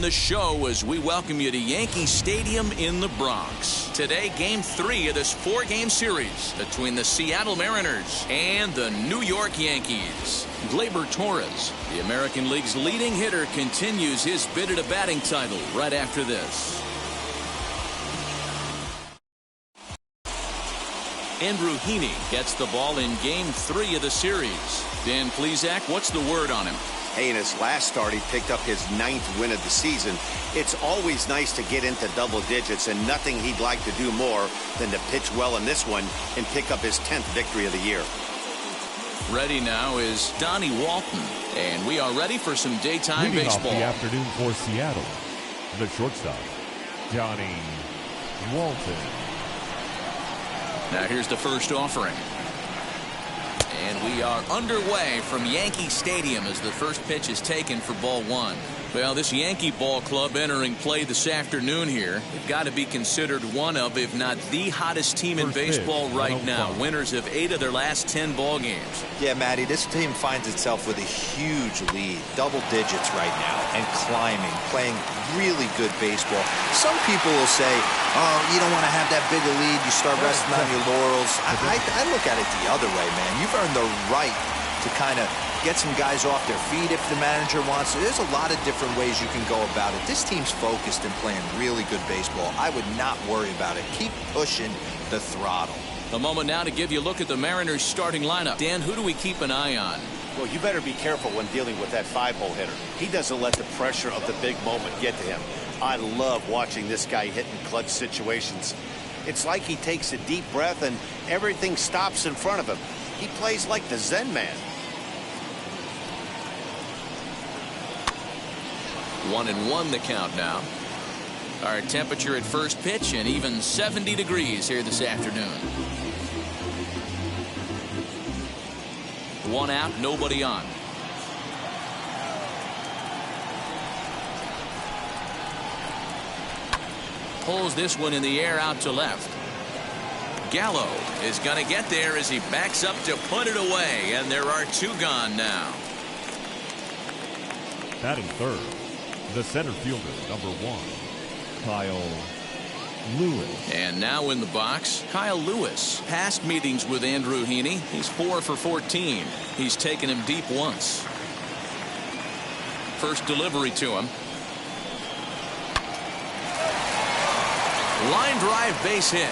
the show as we welcome you to Yankee Stadium in the Bronx. Today, Game 3 of this 4-game series between the Seattle Mariners and the New York Yankees. Glaber Torres, the American League's leading hitter, continues his bid at a batting title right after this. Andrew Heaney gets the ball in Game 3 of the series. Dan Plesac, what's the word on him? Hey, in his last start, he picked up his 9th win of the season. It's always nice to get into double digits, and nothing he'd like to do more than to pitch well in this one and pick up his 10th victory of the year. Ready now is Donnie Walton, and we are ready for some daytime Leading baseball. Off the afternoon for Seattle, the shortstop, Donnie Walton. Now here's the first offering. And we are underway from Yankee Stadium as the first pitch is taken for ball 1. Well, this Yankee ball club entering play this afternoon here, they've got to be considered one of, if not the hottest team in baseball right now. Winners of 8 of their last 10 ball games. Yeah, Matty, this team finds itself with a huge lead, double digits right now, and climbing, playing really good baseball. Some people will say, oh, you don't want to have that big a lead, you start resting on your laurels. I look at it the other way, man. You've earned the right to kind of get some guys off their feet if the manager wants to. There's a lot of different ways you can go about it. This team's focused and playing really good baseball. I would not worry about it. Keep pushing the throttle. A moment now to give you a look at the Mariners starting lineup. Dan, who do we keep an eye on? Well, you better be careful when dealing with that 5-hole hitter. He doesn't let the pressure of the big moment get to him. I love watching this guy hit in clutch situations. It's like he takes a deep breath and everything stops in front of him. He plays like the Zen man. 1-1 the count now. Our temperature at first pitch and even 70 degrees here this afternoon. 1 out, nobody on. Pulls this one in the air out to left. Gallo is going to get there as he backs up to put it away, and there are 2 gone now. Batting third, the center fielder, number 1, Kyle Lewis. And now in the box, Kyle Lewis. Past meetings with Andrew Heaney, he's 4 for 14. He's taken him deep once. First delivery to him. Line drive, base hit.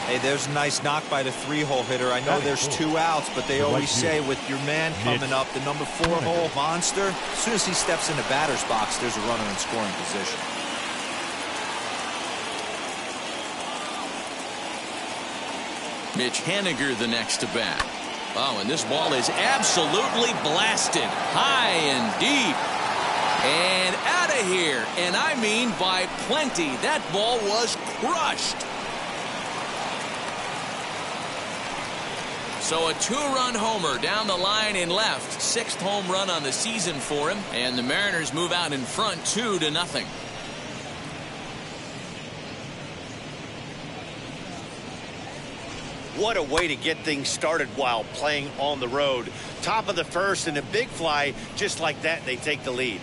Hey, there's a nice knock by the 3-hole hitter. I know there's 2 outs, but they always say with your man coming up, the number 4-hole monster, as soon as he steps in the batter's box, there's a runner in scoring position. Mitch Haniger the next to bat. Oh, and this ball is absolutely blasted high and deep and out of here, and I mean by plenty. That ball was crushed. So a 2-run homer down the line in left. 6th home run on the season for him, and the Mariners move out in front 2-0. What a way to get things started while playing on the road. Top of the first and a big fly, just like that, they take the lead.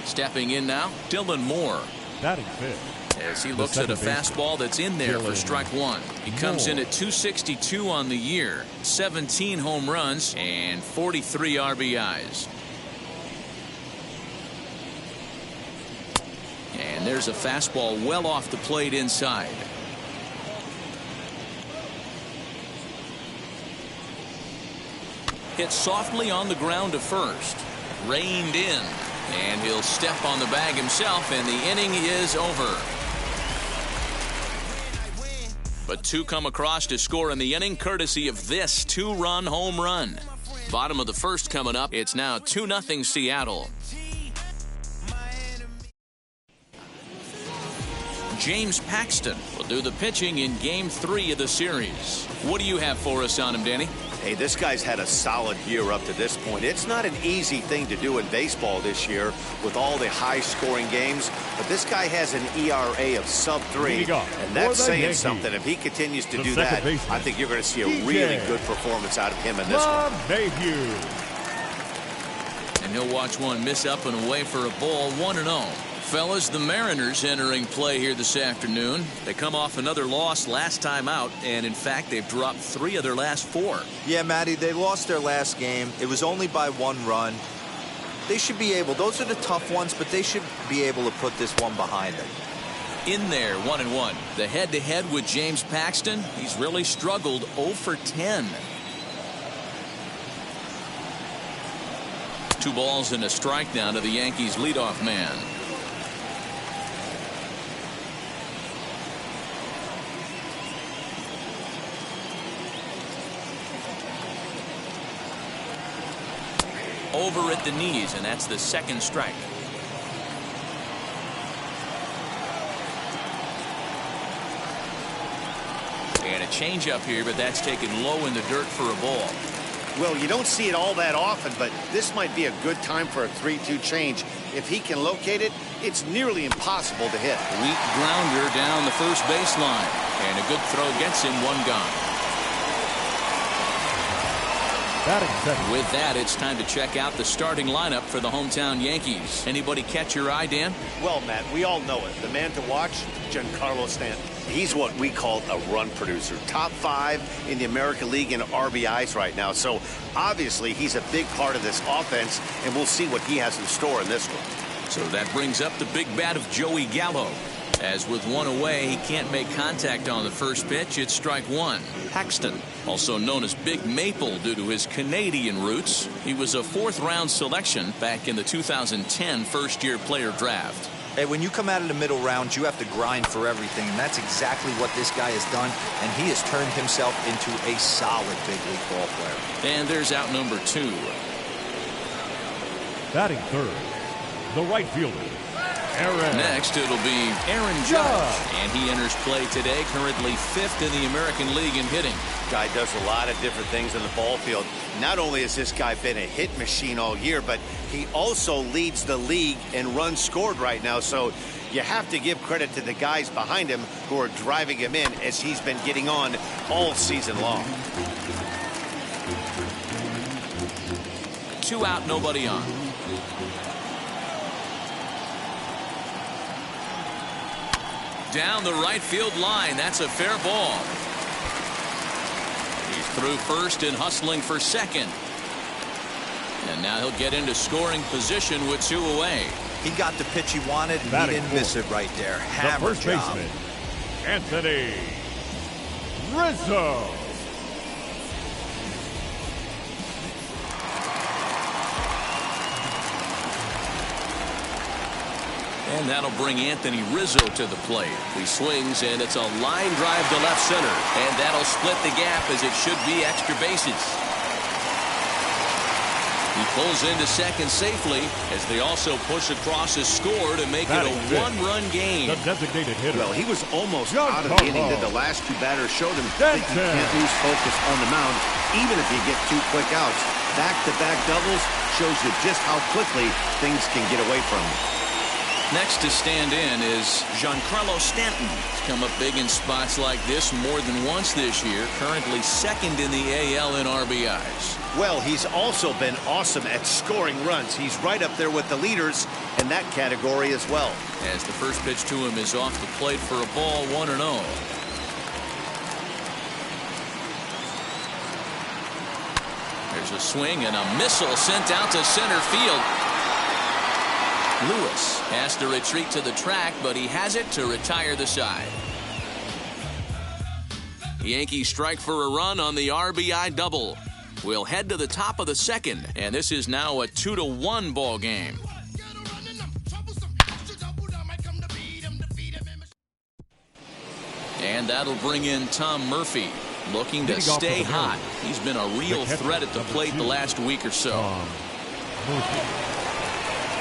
Stepping in now, Dylan Moore. Batting fifth, as he looks at a fastball that's in there for strike 1. He comes in at 262 on the year, 17 home runs and 43 RBIs. And there's a fastball well off the plate inside. Hit softly on the ground to first. Reined in. And he'll step on the bag himself, and the inning is over. But 2 come across to score in the inning, courtesy of this 2-run home run. Bottom of the first coming up. It's now 2-0 Seattle. James Paxton will do the pitching in Game 3 of the series. What do you have for us on him, Danny? Hey, this guy's had a solid year up to this point. It's not an easy thing to do in baseball this year with all the high-scoring games, but this guy has an ERA of sub-3, and that's saying something. If he continues to do that, I think you're going to see a really good performance out of him in this one. And he'll watch one miss up and away for a ball, 1-0. Fellas, the Mariners entering play here this afternoon. They come off another loss last time out, and in fact, they've dropped 3 of their last 4. Yeah, Matty, they lost their last game. It was only by 1 run. They should be able, those are the tough ones, but they should be able to put this one behind them. In there, 1-1. The head-to-head with James Paxton, he's really struggled 0 for 10. 2 balls and a strike down to the Yankees leadoff man. Over at the knees, and that's the 2nd strike. And a changeup here, but that's taken low in the dirt for a ball. Well, you don't see it all that often, but this might be a good time for a 3-2 change. If he can locate it, it's nearly impossible to hit. Weak grounder down the first baseline, and a good throw gets him 1 gone. With that, it's time to check out the starting lineup for the hometown Yankees. Anybody catch your eye, Dan? Well, Matt, we all know it. The man to watch, Giancarlo Stanton. He's what we call a run producer. Top 5 in the American League in RBIs right now. So, obviously, he's a big part of this offense, and we'll see what he has in store in this one. So that brings up the big bat of Joey Gallo. As with 1 away, he can't make contact on the first pitch. It's strike 1. Paxton, also known as Big Maple due to his Canadian roots. He was a 4th-round selection back in the 2010 first-year player draft. Hey, when you come out of the middle rounds, you have to grind for everything, and that's exactly what this guy has done, and he has turned himself into a solid big league ball player. And there's out number 2. Batting 3rd, the right fielder, Aaron. Next, it'll be Aaron Judge, and he enters play today, currently 5th in the American League in hitting. Guy does a lot of different things in the ball field. Not only has this guy been a hit machine all year, but he also leads the league in runs scored right now. So you have to give credit to the guys behind him who are driving him in as he's been getting on all season long. 2 out, nobody on. Down the right field line. That's a fair ball. He's through first and hustling for second. And now he'll get into scoring position with 2 away. He got the pitch he wanted, and he didn't miss it right there. Hammer first job. baseman, Anthony Rizzo. And that'll bring Anthony Rizzo to the plate. He swings, and it's a line drive to left center. And that'll split the gap as it should be extra bases. He pulls into second safely as they also push across his score to make it a 1-run game. The designated hitter. Well, he was almost out of the inning that the last 2 batters showed him that you can't lose focus on the mound, even if you get 2 quick outs. Back-to-back doubles shows you just how quickly things can get away from him. Next to stand in is Giancarlo Stanton. He's come up big in spots like this more than once this year. Currently 2nd in the AL in RBIs. Well, he's also been awesome at scoring runs. He's right up there with the leaders in that category as well. As the first pitch to him is off the plate for a ball, 1-0. There's a swing and a missile sent out to center field. Lewis has to retreat to the track, but he has it to retire the side. The Yankees strike for a run on the RBI double. We'll head to the top of the 2nd, and this is now a 2-1 ball game. And that'll bring in Tom Murphy, looking to stay hot. He's been a real threat at the plate the last week or so.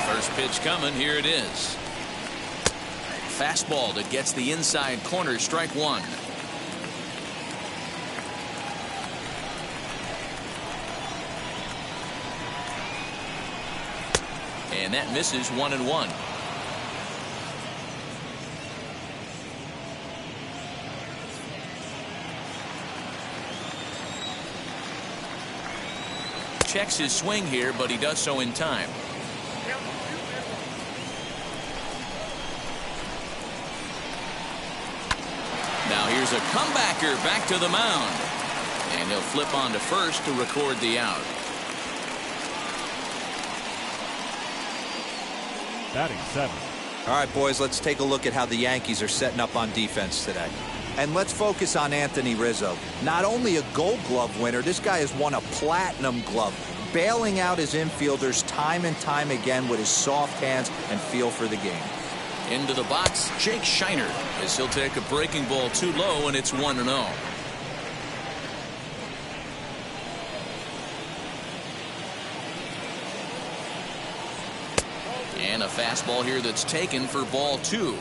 First pitch coming, here it is. Fastball that gets the inside corner, strike 1. And that misses 1-1. Checks his swing here, but he does so in time. Now here's a comebacker back to the mound. And he'll flip on to first to record the out. Batting 7. All right, boys, let's take a look at how the Yankees are setting up on defense today. And let's focus on Anthony Rizzo. Not only a Gold Glove winner, this guy has won a Platinum Glove, bailing out his infielders time and time again with his soft hands and feel for the game. Into the box, Jake Shiner, as he'll take a breaking ball too low, and it's 1-0. And a fastball here that's taken for ball 2.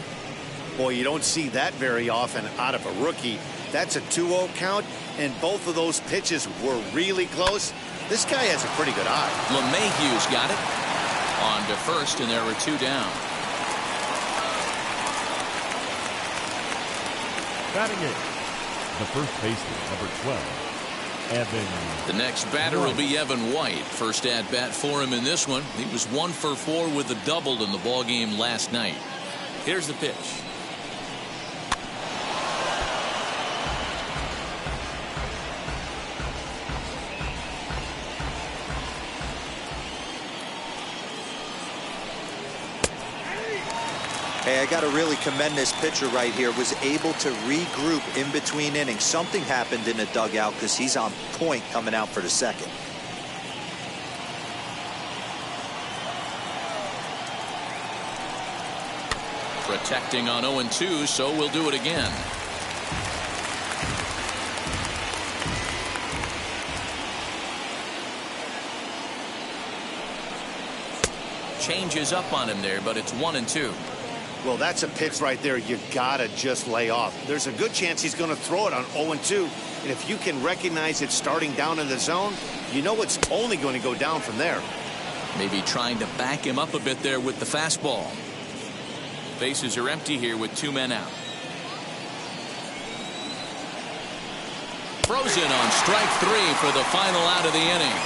Boy, you don't see that very often out of a rookie. That's a 2-0 count, and both of those pitches were really close. This guy has a pretty good eye. LeMahieu's got it. On to first, and there were 2 down. Batting 8. The first baseman, number 12, Evan. The next batter will be Evan White. First at bat for him in this one. He was 1 for 4 with a double in the ball game last night. Here's the pitch. Hey, I got to really commend this pitcher right here. Was able to regroup in between innings. Something happened in the dugout because he's on point coming out for the second. Protecting on 0-2, so we'll do it again. Changes up on him there, but it's 1-2. Well, that's a pitch right there you gotta just lay off. There's a good chance he's going to throw it on 0-2, and if you can recognize it starting down in the zone, you know it's only going to go down from there. Maybe trying to back him up a bit there with the fastball. Bases are empty here with 2 men out. Frozen on strike 3 for the final out of the inning.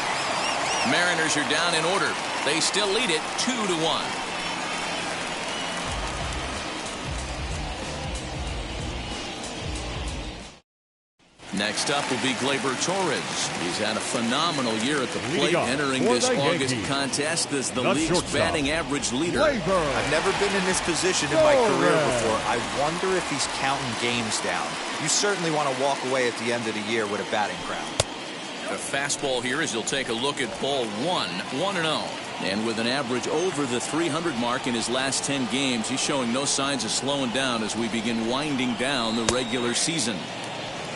Mariners are down in order. They still lead it 2-1. Next up will be Glaber Torres. He's had a phenomenal year at the plate, entering this August contest as the league's batting average leader. I've never been in this position in my career before. I wonder if he's counting games down. You certainly want to walk away at the end of the year with a batting crown. A fastball here as he'll take a look at ball 1, 1-0. And with an average over the 300 mark in his last 10 games, he's showing no signs of slowing down as we begin winding down the regular season.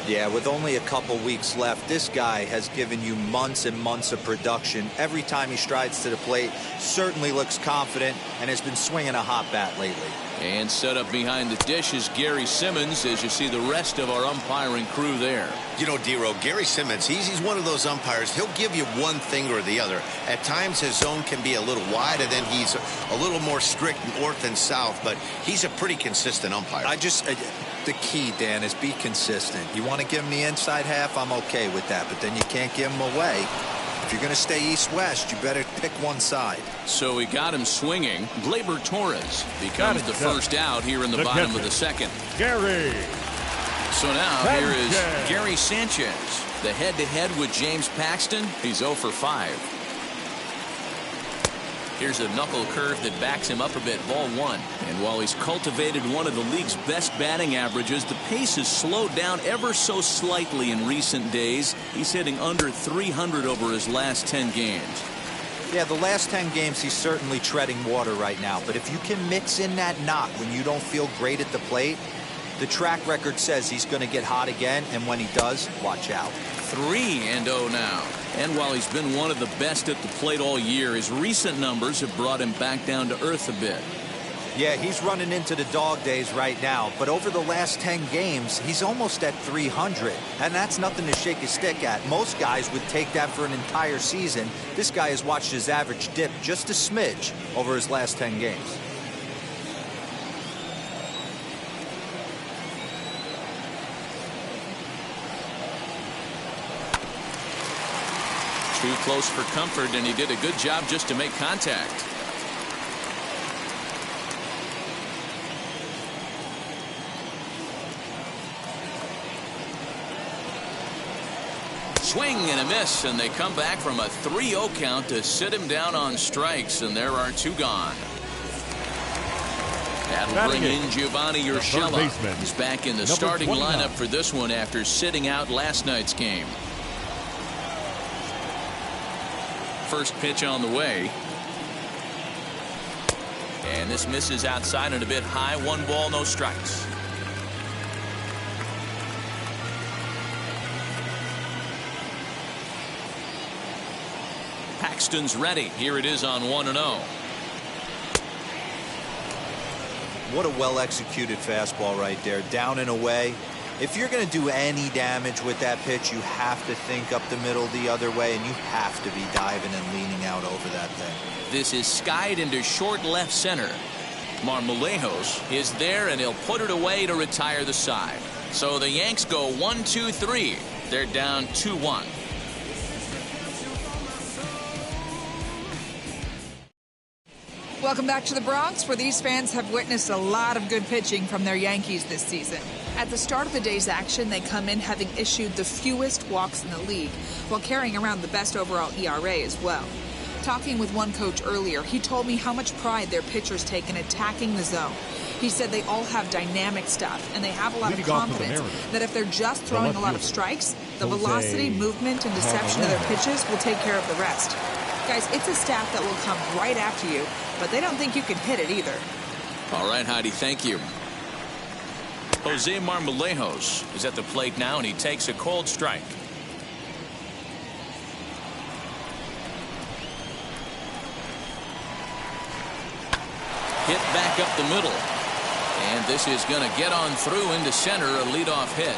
Yeah, with only a couple weeks left, this guy has given you months and months of production. Every time he strides to the plate, certainly looks confident and has been swinging a hot bat lately. And set up behind the dish is Gary Simmons as you see the rest of our umpiring crew there. You know, D-Row, Gary Simmons, he's one of those umpires. He'll give you one thing or the other. At times his zone can be a little wide, and then he's a little more strict north and south, but he's a pretty consistent umpire. The key, Dan, is be consistent. You want to give him the inside half, I'm okay with that, but then you can't give him away. If you're going to stay east-west, you better pick one side. So he got him swinging. Glaber Torres becomes the first out here in the bottom of the second. Gary. So now here is Gary Sanchez. The head-to-head with James Paxton. He's 0 for 5. Here's a knuckle curve that backs him up a bit, ball 1. And while he's cultivated one of the league's best batting averages, the pace has slowed down ever so slightly in recent days. He's hitting under 300 over his last 10 games. Yeah, the last 10 games he's certainly treading water right now. But if you can mix in that knock when you don't feel great at the plate, the track record says he's going to get hot again, and when he does, watch out. 3-0 now. And while he's been one of the best at the plate all year, his recent numbers have brought him back down to earth a bit. Yeah, he's running into the dog days right now, but over the last 10 games, he's almost at 300, and that's nothing to shake a stick at. Most guys would take that for an entire season. This guy has watched his average dip just a smidge over his last 10 games. Too close for comfort, and he did a good job just to make contact. Swing and a miss, and they come back from a 3-0 count to sit him down on strikes, and there are 2 gone. That'll bring in Giovanni Urshela. He's back in the starting lineup for this one after sitting out last night's game. First pitch on the way. And this misses outside and a bit high. 1 ball, no strikes. Paxton's ready. Here it is on 1-0. What a well-executed fastball right there. Down and away. If you're going to do any damage with that pitch, you have to think up the middle the other way, and you have to be diving and leaning out over that thing. This is skied into short left center. Marblejos is there, and he'll put it away to retire the side. So the Yanks go 1-2-3. They're down 2-1. Welcome back to the Bronx, where these fans have witnessed a lot of good pitching from their Yankees this season. At the start of the day's action, they come in having issued the fewest walks in the league, while carrying around the best overall ERA as well. Talking with one coach earlier, he told me how much pride their pitchers take in attacking the zone. He said they all have dynamic stuff, and they have a lot of confidence that if they're just throwing a lot of strikes, the velocity, movement, and deception of their pitches will take care of the rest. Guys, it's a staff that will come right after you, but they don't think you can hit it either. All right, Heidi, thank you. Jose Marblejos is at the plate now, and he takes a cold strike. Hit back up the middle. And this is going to get on through into center, a leadoff hit.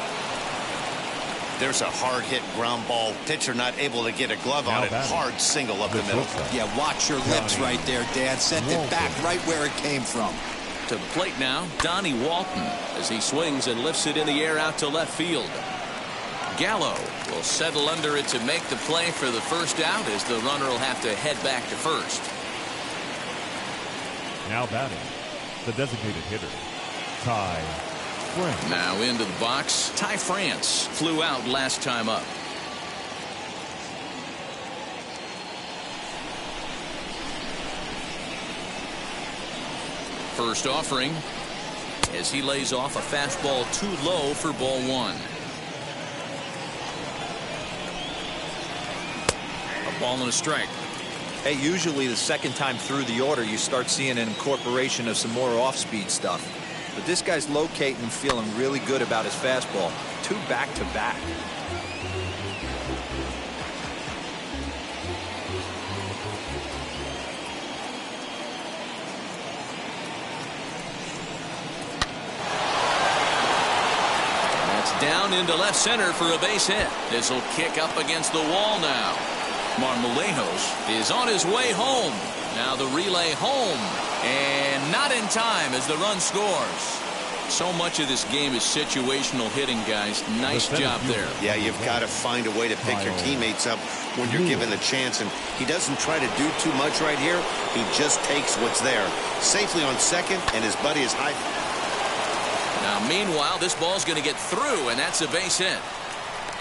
There's a hard hit ground ball. Pitcher not able to get a glove on it. Hard single up the middle. Yeah, watch your lips right there, Dan. Sent it back right where it came from. To the plate now, Donnie Walton, as he swings and lifts it in the air out to left field. Gallo will settle under it to make the play for the first out, as the runner will have to head back to first. Now batting, the designated hitter, Ty France. Now into the box. Ty France flew out last time up. First offering as he lays off a fastball too low for ball 1. A ball and a strike. Hey, usually the second time through the order you start seeing an incorporation of some more off-speed stuff. But this guy's locating and feeling really good about his fastball. 2 back-to-back. That's down into left center for a base hit. This will kick up against the wall now. Marblejos is on his way home. Now the relay home, and not in time as the run scores. So much of this game is situational hitting, guys. Nice job there. Yeah, you've got to find a way to pick your teammates up when you're given the chance, and he doesn't try to do too much right here. He just takes what's there. Safely on second, and his buddy is high. Now meanwhile, this ball's going to get through, and that's a base hit.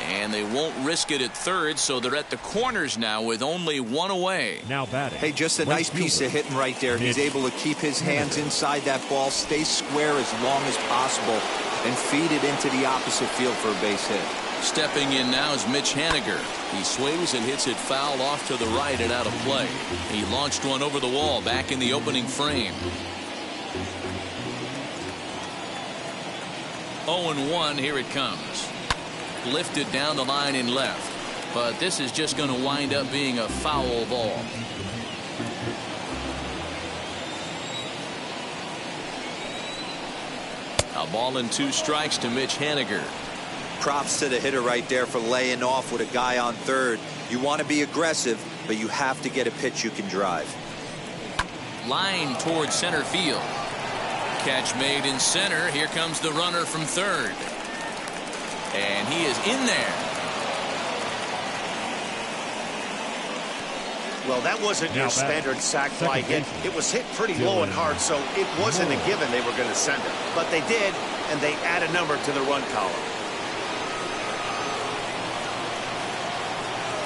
And they won't risk it at third, so they're at the corners now with only 1 away. Now batting. Hey, just a nice piece of hitting right there. He's able to keep his hands inside that ball, stay square as long as possible, and feed it into the opposite field for a base hit. Stepping in now is Mitch Haniger. He swings and hits it foul off to the right and out of play. He launched one over the wall back in the opening frame. 0-1, here it comes. Lifted down the line in left, but this is just going to wind up being a foul ball. A ball and 2 strikes to Mitch Haniger. Props to the hitter right there for laying off with a guy on third. You want to be aggressive, but you have to get a pitch you can drive. Line towards center field. Catch made in center. Here comes the runner from third. And he is in there. Well, that wasn't your standard sac fly hit. It was hit pretty low and hard, so it wasn't a given they were going to send it. But they did, and they add a number to the run column.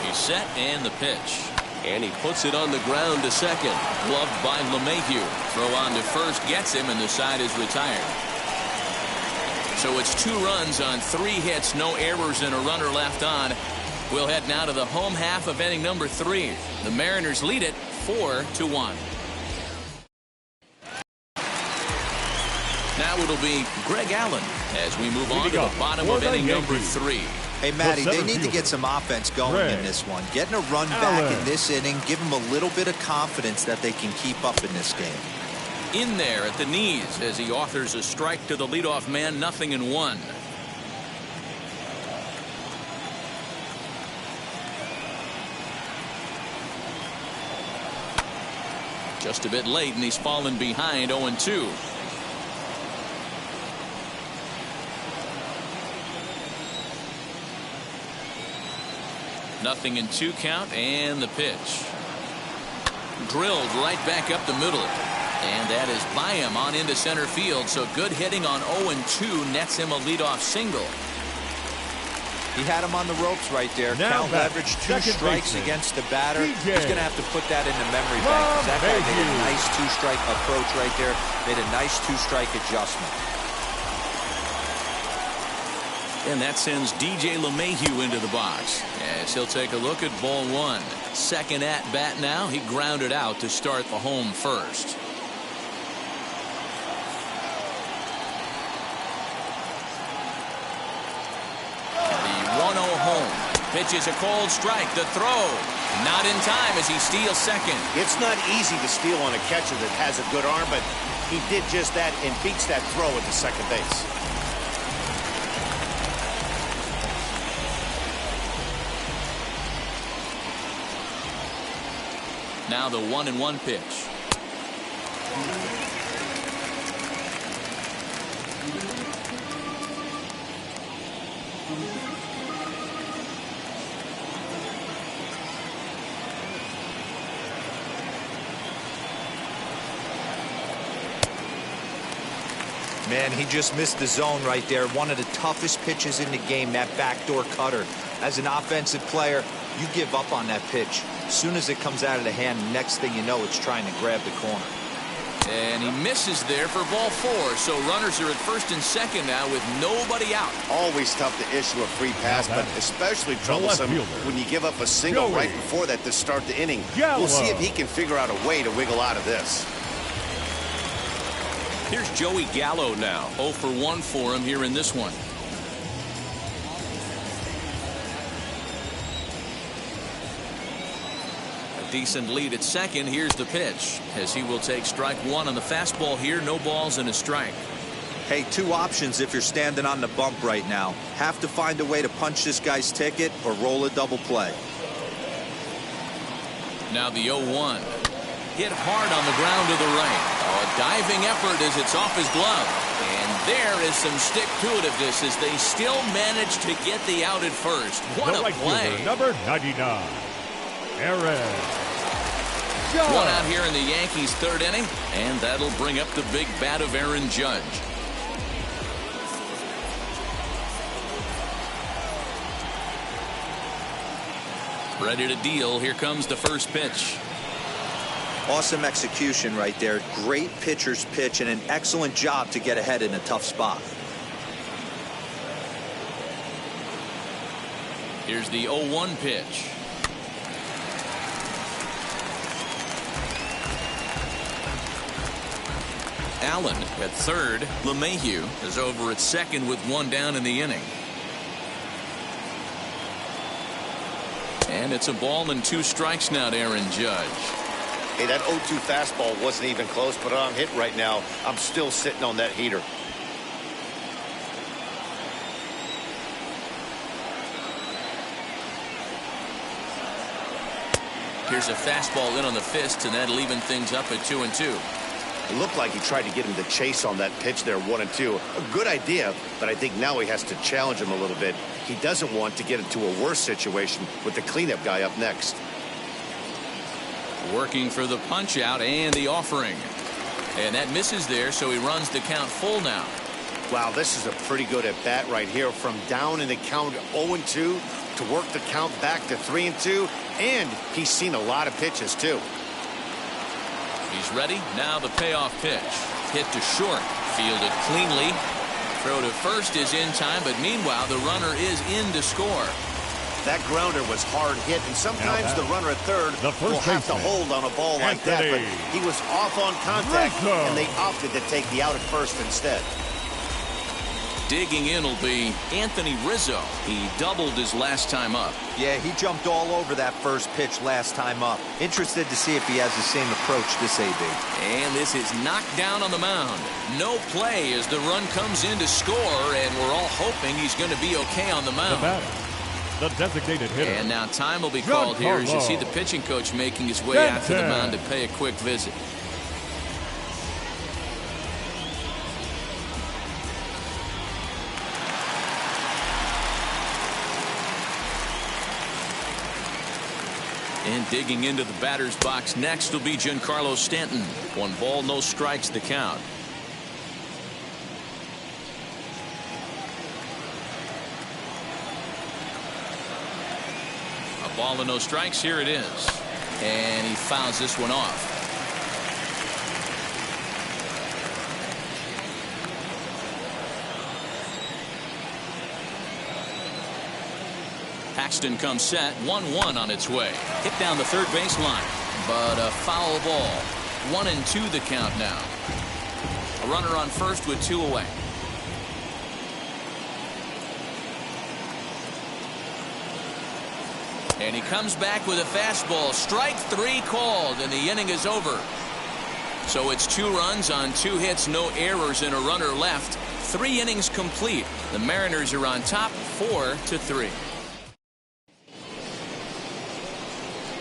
He's set, and the pitch. And he puts it on the ground to second. Gloved by LeMahieu. Throw on to first gets him, and the side is retired. So it's 2 runs on 3 hits, no errors, and a runner left on. We'll head now to the home half of inning number 3. The Mariners lead it 4-1. Now it'll be Greg Allen as we move on to the bottom of inning number 3. Hey, Matty, they need to get some offense going in this one. Getting a run back in this inning, give them a little bit of confidence that they can keep up in this game. In there at the knees as he offers a strike to the leadoff man, 0-1. Just a bit late, and he's fallen behind 0-2. Nothing in 2 count, and the pitch. Drilled right back up the middle. And that is by him on into center field. So good hitting on 0-2 nets him a leadoff single. He had him on the ropes right there. Count leverage, 2 strikes against the batter. He's going to have to put that in the memory bank, because that guy made a nice 2-strike approach right there. Made a nice 2-strike adjustment. And that sends DJ LeMahieu into the box as he'll take a look at ball 1. Second at bat now. He grounded out to start the home first. The 1-0 home. Pitch is a cold strike. The throw not in time as he steals second. It's not easy to steal on a catcher that has a good arm, but he did just that and beats that throw at the second base. Now the 1-1 pitch. Man, he just missed the zone right there. One of the toughest pitches in the game, that backdoor cutter. As an offensive player, you give up on that pitch. As soon as it comes out of the hand, next thing you know, it's trying to grab the corner. And he misses there for ball 4. So runners are at first and second now with nobody out. Always tough to issue a free pass, but especially troublesome when you give up a single right before that to start the inning. We'll see if he can figure out a way to wiggle out of this. Here's Joey Gallo now. 0 for 1 for him here in this one. Decent lead at second. Here's the pitch as he will take strike 1 on the fastball here. No balls and a strike. Hey, 2 options if you're standing on the bump right now. Have to find a way to punch this guy's ticket or roll a double play. Now the 0-1. Hit hard on the ground to the right. A diving effort as it's off his glove. And there is some stick-to-itiveness as they still manage to get the out at first. What a play. Number 99. Aaron. One out here in the Yankees' 3rd inning, and that'll bring up the big bat of Aaron Judge. Ready to deal. Here comes the first pitch. Awesome execution right there. Great pitcher's pitch and an excellent job to get ahead in a tough spot. Here's the 0-1 pitch. Allen at third. LeMahieu is over at second with 1 down in the inning. And it's a ball and 2 strikes now to Aaron Judge. Hey, that 0-2 fastball wasn't even close, but I'm hit right now. I'm still sitting on that heater. Here's a fastball in on the fist, and that'll even things up at 2-2. It looked like he tried to get him to chase on that pitch there, 1-2. A good idea, but I think now he has to challenge him a little bit. He doesn't want to get into a worse situation with the cleanup guy up next. Working for the punch out and the offering. And that misses there, so he runs the count full now. Wow, this is a pretty good at bat right here. From down in the count 0-2 to work the count back to 3-2. And he's seen a lot of pitches, too. He's ready. Now the payoff pitch. Hit to short. Fielded cleanly. Throw to first is in time, but meanwhile the runner is in to score. That grounder was hard hit, and sometimes the runner at third will have to hold on a ball like that, but he was off on contact, and they opted to take the out at first instead. Digging in will be Anthony Rizzo. He doubled his last time up. Yeah, he jumped all over that first pitch last time up. Interested to see if he has the same approach this AB. And this is knocked down on the mound. No play as the run comes in to score, and we're all hoping he's going to be okay on the mound. The designated hitter. And now time will be called here as you see the pitching coach making his way out to the mound to pay a quick visit. And digging into the batter's box next will be Giancarlo Stanton. 1 ball, no strikes, the count. A ball and no strikes. Here it is. And he fouls this one off. Paxton comes set. 1-1 on its way. Hit down the third baseline, but a foul ball. 1-2 the count now. A runner on first with 2 away. And he comes back with a fastball. Strike 3 called, and the inning is over. So it's 2 runs on 2 hits, no errors, and a runner left. 3 innings complete. The Mariners are on top 4-3.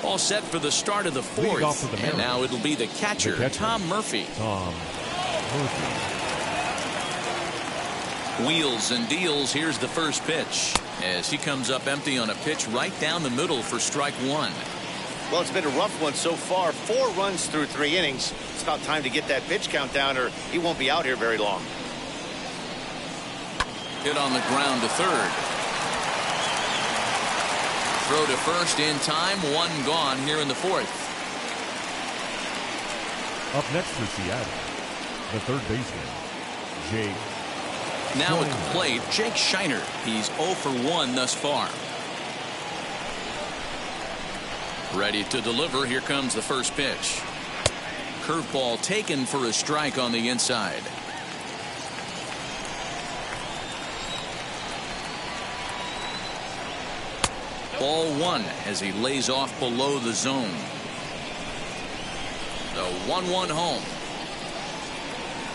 All set for the start of the 4th. And now it'll be the catcher, Tom Murphy. Wheels and deals. Here's the first pitch as he comes up empty on a pitch right down the middle for strike 1. Well, it's been a rough one so far. 4 runs through 3 innings. It's about time to get that pitch count down, or he won't be out here very long. Hit on the ground to third. Throw to first in time. 1 gone here in the 4th. Up next for Seattle, the third baseman, Jake. Now at the plate, Jake Shiner. He's 0 for 1 thus far. Ready to deliver. Here comes the first pitch. Curveball taken for a strike on the inside. Ball 1 as he lays off below the zone. The 1-1 home.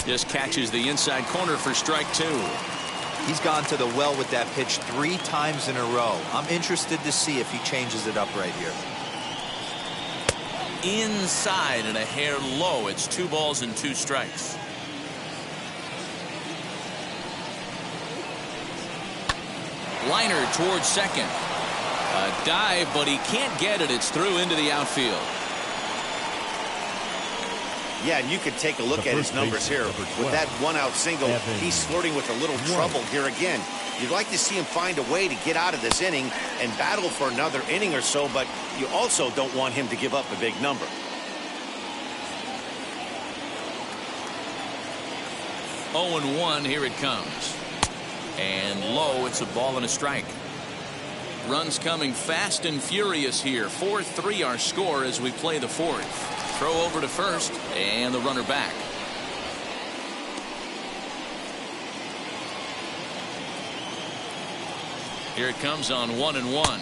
Just catches the inside corner for strike 2. He's gone to the well with that pitch 3 times in a row. I'm interested to see if he changes it up right here. Inside and a hair low. It's 2 balls and 2 strikes. Liner towards second. A dive, but he can't get it. It's through into the outfield. Yeah, and you could take a look at his numbers here. With that 1-out single, he's flirting with a little trouble here again. You'd like to see him find a way to get out of this inning and battle for another inning or so, but you also don't want him to give up a big number. Oh and 1, here it comes. And low, it's a ball and a strike. Runs coming fast and furious here. 4-3 our score as we play the 4th. Throw over to first, and the runner back. Here it comes on 1-1.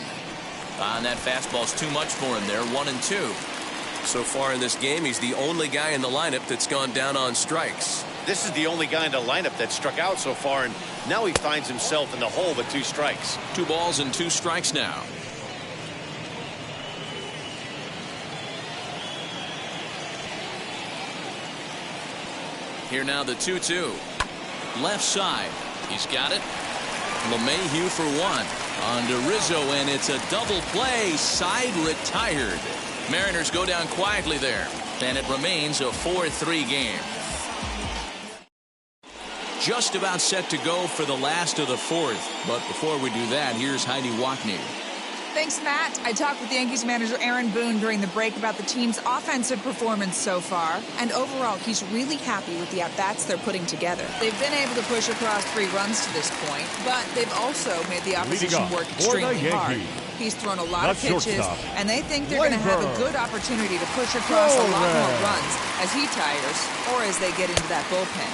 And that fastball's too much for him there. 1-2. So far in this game, he's the only guy in the lineup that's gone down on strikes. This is the only guy in the lineup that struck out so far, and now he finds himself in the hole with 2 strikes. 2 balls and 2 strikes now. Here now the 2-2. Left side. He's got it. LeMahieu for one. On to Rizzo, and it's a double play. Side retired. Mariners go down quietly there, and it remains a 4-3 game. Just about set to go for the last of the fourth. But before we do that, here's Heidi Wackney. Thanks, Matt. I talked with Yankees manager Aaron Boone during the break about the team's offensive performance so far. And overall, he's really happy with the at-bats they're putting together. They've been able to push across 3 runs to this point, but they've also made the opposition work extremely hard. He's thrown a lot of pitches, and they think they're going to have a good opportunity to push across a lot more runs as he tires or as they get into that bullpen.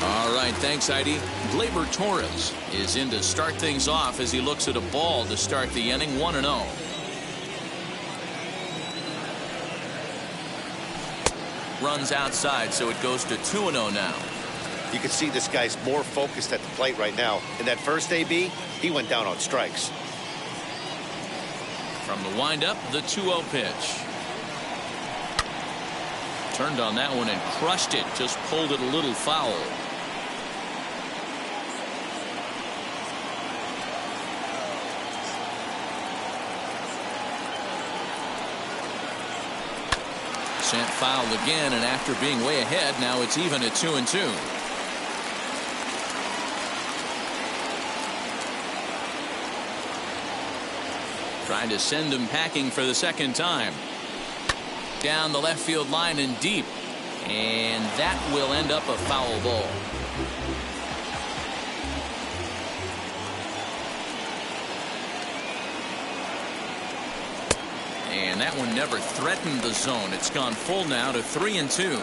All right, thanks, Heidi. Glaber Torres is in to start things off as he looks at a ball to start the inning, 1-0. Runs outside, so it goes to 2-0 now. You can see this guy's more focused at the plate right now. In that first AB, he went down on strikes. From the windup, the 2-0 pitch. Turned on that one and crushed it. Just pulled it a little foul. Sent foul again, and after being way ahead, now it's even at 2-2. Trying to send him packing for the second time. Down the left field line and deep, and that will end up a foul ball. And that one never threatened the zone. It's gone full now to 3-2.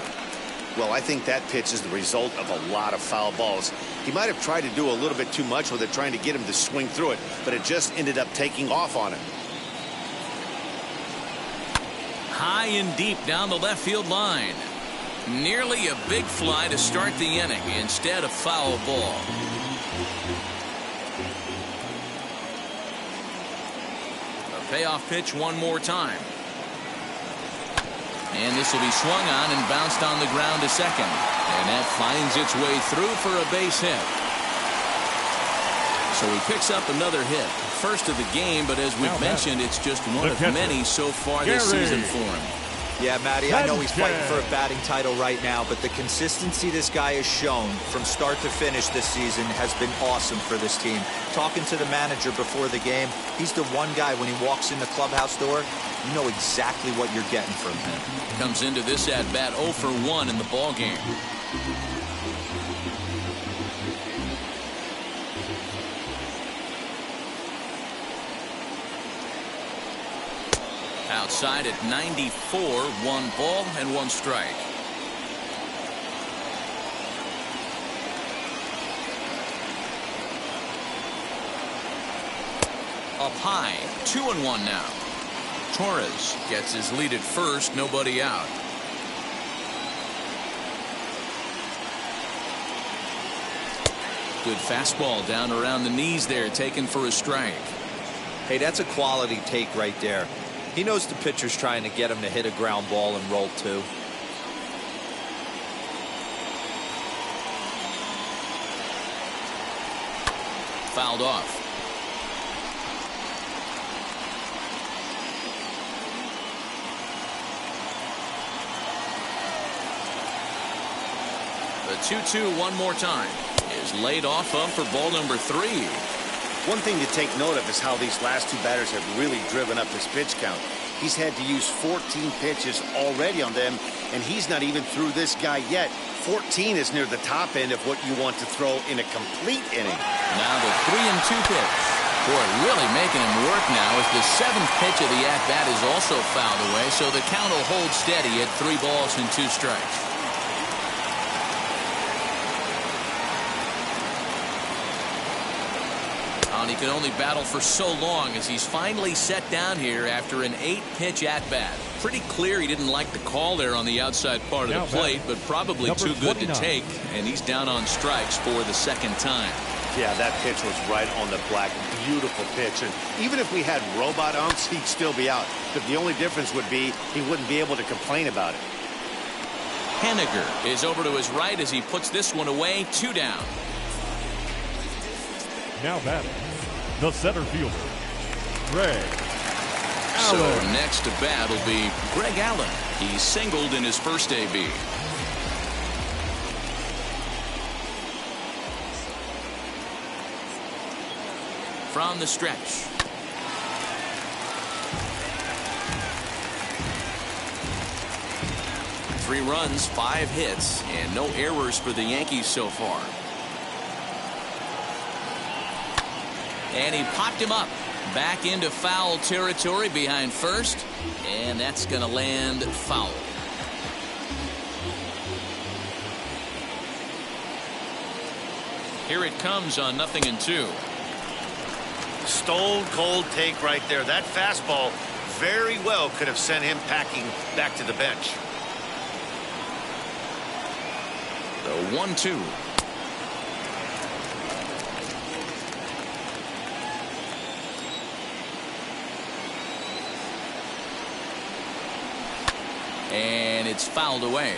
Well, I think that pitch is the result of a lot of foul balls. He might have tried to do a little bit too much with it, trying to get him to swing through it, but it just ended up taking off on him. High and deep down the left field line. Nearly a big fly to start the inning. Instead, a foul ball. A payoff pitch one more time. And this will be swung on and bounced on the ground to second. And that finds its way through for a base hit. So he picks up another hit. First of the game, but as we've mentioned, it's just one of many so far this season for him. Yeah, Matty, I know he's fighting for a batting title right now, but the consistency this guy has shown from start to finish this season has been awesome for this team. Talking to the manager before the game, he's the one guy when he walks in the clubhouse door, you know exactly what you're getting from him. Comes into this at-bat 0 for 1 in the ball game. Outside at 94, 1 ball and 1 strike. Up high, 2-1 now. Torres gets his lead at first, nobody out. Good fastball down around the knees there, taken for a strike. Hey, that's a quality take right there. He knows the pitcher's trying to get him to hit a ground ball and roll too. Fouled off. The 2-2 one more time is laid off up for ball number 3. One thing to take note of is how these last 2 batters have really driven up his pitch count. He's had to use 14 pitches already on them, and he's not even through this guy yet. 14 is near the top end of what you want to throw in a complete inning. Now the 3-2 pitch. Boy, really making him work now as the 7th pitch of the at-bat is also fouled away, so the count will hold steady at 3 balls and 2 strikes. He could only battle for so long as he's finally set down here after an 8-pitch at-bat. Pretty clear he didn't like the call there on the outside part of the plate, but probably too good to take, and he's down on strikes for the 2nd time. Yeah, that pitch was right on the black. Beautiful pitch. And even if we had robot umps, he'd still be out. But the only difference would be he wouldn't be able to complain about it. Henniger is over to his right as he puts this one away. 2 down. Now batting, the center fielder, Greg So Allen. next to bat will be Greg Allen. He singled in his first AB. From the stretch. Three runs, 5 hits, and no errors for the Yankees so far. And he popped him up. Back into foul territory behind first. And that's going to land foul. Here it comes on 0-2. Stone cold take right there. That fastball very well could have sent him packing back to the bench. The 1-2. And it's fouled away.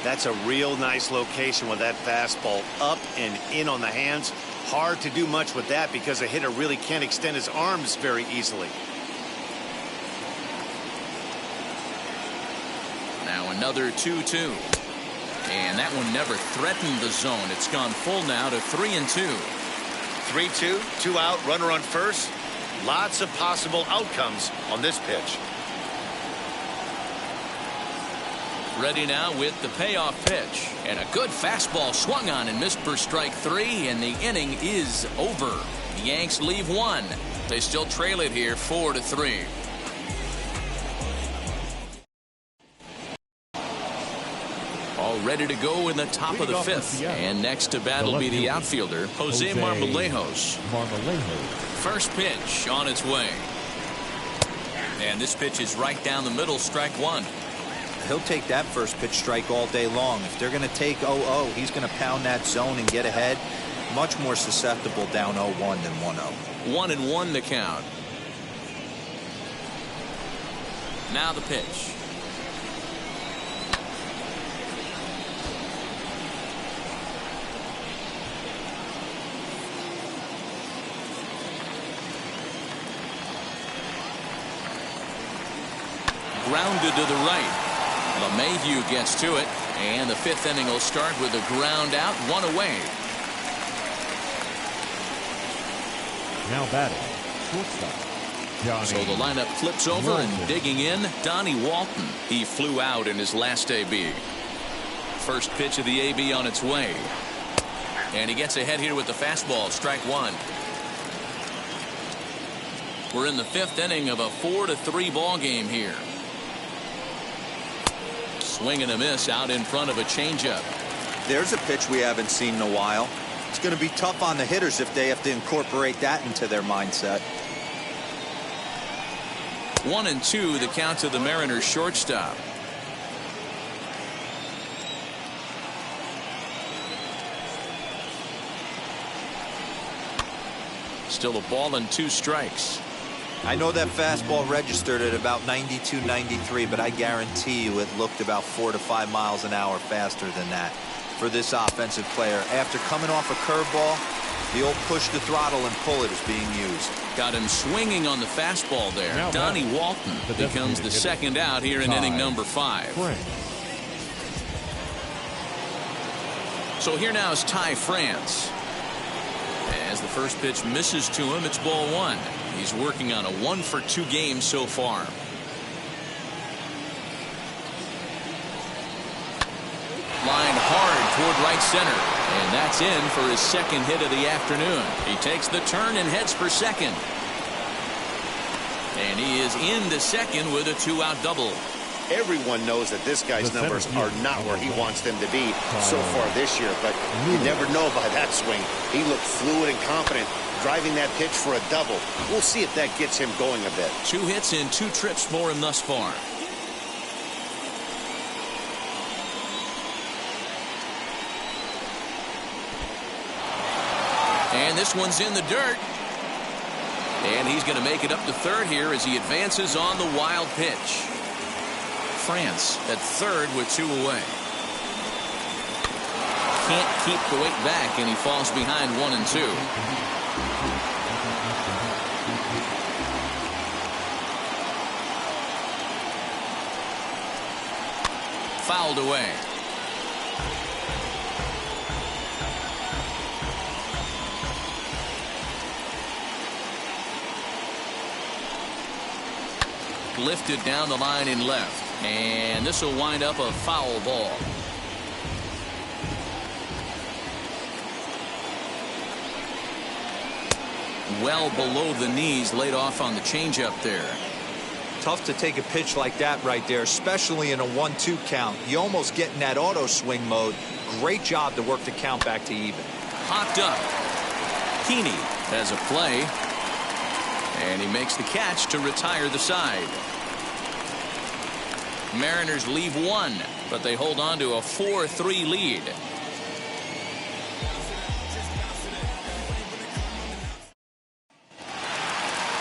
That's a real nice location with that fastball up and in on the hands. Hard to do much with that because a hitter really can't extend his arms very easily. Now another 2-2. And that one never threatened the zone. It's gone full now to 3-2. 3-2, 2 out, runner on first. Lots of possible outcomes on this pitch. Ready now with the payoff pitch. And a good fastball swung on and missed for strike 3. And the inning is over. The Yanks leave 1. They still trail it here 4-3. All ready to go in the top of the 5th. And next to bat will be the outfielder, Jose Marblejos. First pitch on its way. And this pitch is right down the middle, strike 1. He'll take that first pitch strike all day long. If they're going to take 0-0, he's going to pound that zone and get ahead. Much more susceptible down 0-1 than 1-0. 1-1 the count. Now the pitch. Grounded to the right. LeMahieu gets to it, and the 5th inning will start with a ground out, 1 away. Now batting, shortstop, Johnny. So the lineup flips over Walton. and digging in, Donnie Walton. He flew out in his last AB. First pitch of the AB on its way. And he gets ahead here with the fastball, strike 1. We're in the 5th inning of a 4-3 ball game here. Swing and a miss out in front of a changeup. There's a pitch we haven't seen in a while. It's going to be tough on the hitters if they have to incorporate that into their mindset. 1-2 the count to the Mariners shortstop. Still a ball and 2 strikes. I know that fastball registered at about 92, 93, but I guarantee you it looked about 4 to 5 miles an hour faster than that for this offensive player. After coming off a curveball, the old push the throttle and pull it is being used. Got him swinging on the fastball there. Now Donnie Walton becomes the second out here in inning number 5. So here now is Ty France. As the first pitch misses to him, it's ball 1. He's working on a 1-for-2 game so far. Line hard toward right center. And that's in for his second hit of the afternoon. He takes the turn and heads for second. And he is into second with a 2-out double. Everyone knows that this guy's numbers are not where he wants them to be so far this year, but you never know by that swing. He looked fluid and confident, driving that pitch for a double. We'll see if that gets him going a bit. 2 hits and 2 trips for him thus far. And this one's in the dirt. And he's going to make it up to third here as he advances on the wild pitch. France at third with 2 away. Can't keep the weight back, and he falls behind 1 and 2. Fouled away. Lifted down the line in left, and this will wind up a foul ball. Well below the knees, laid off on the changeup there. Tough to take a pitch like that right there, especially in a 1-2 count. You almost get in that auto swing mode. Great job to work the count back to even. Popped up. Keeney has a play, and he makes the catch to retire the side. Mariners leave 1, but they hold on to a 4-3 lead.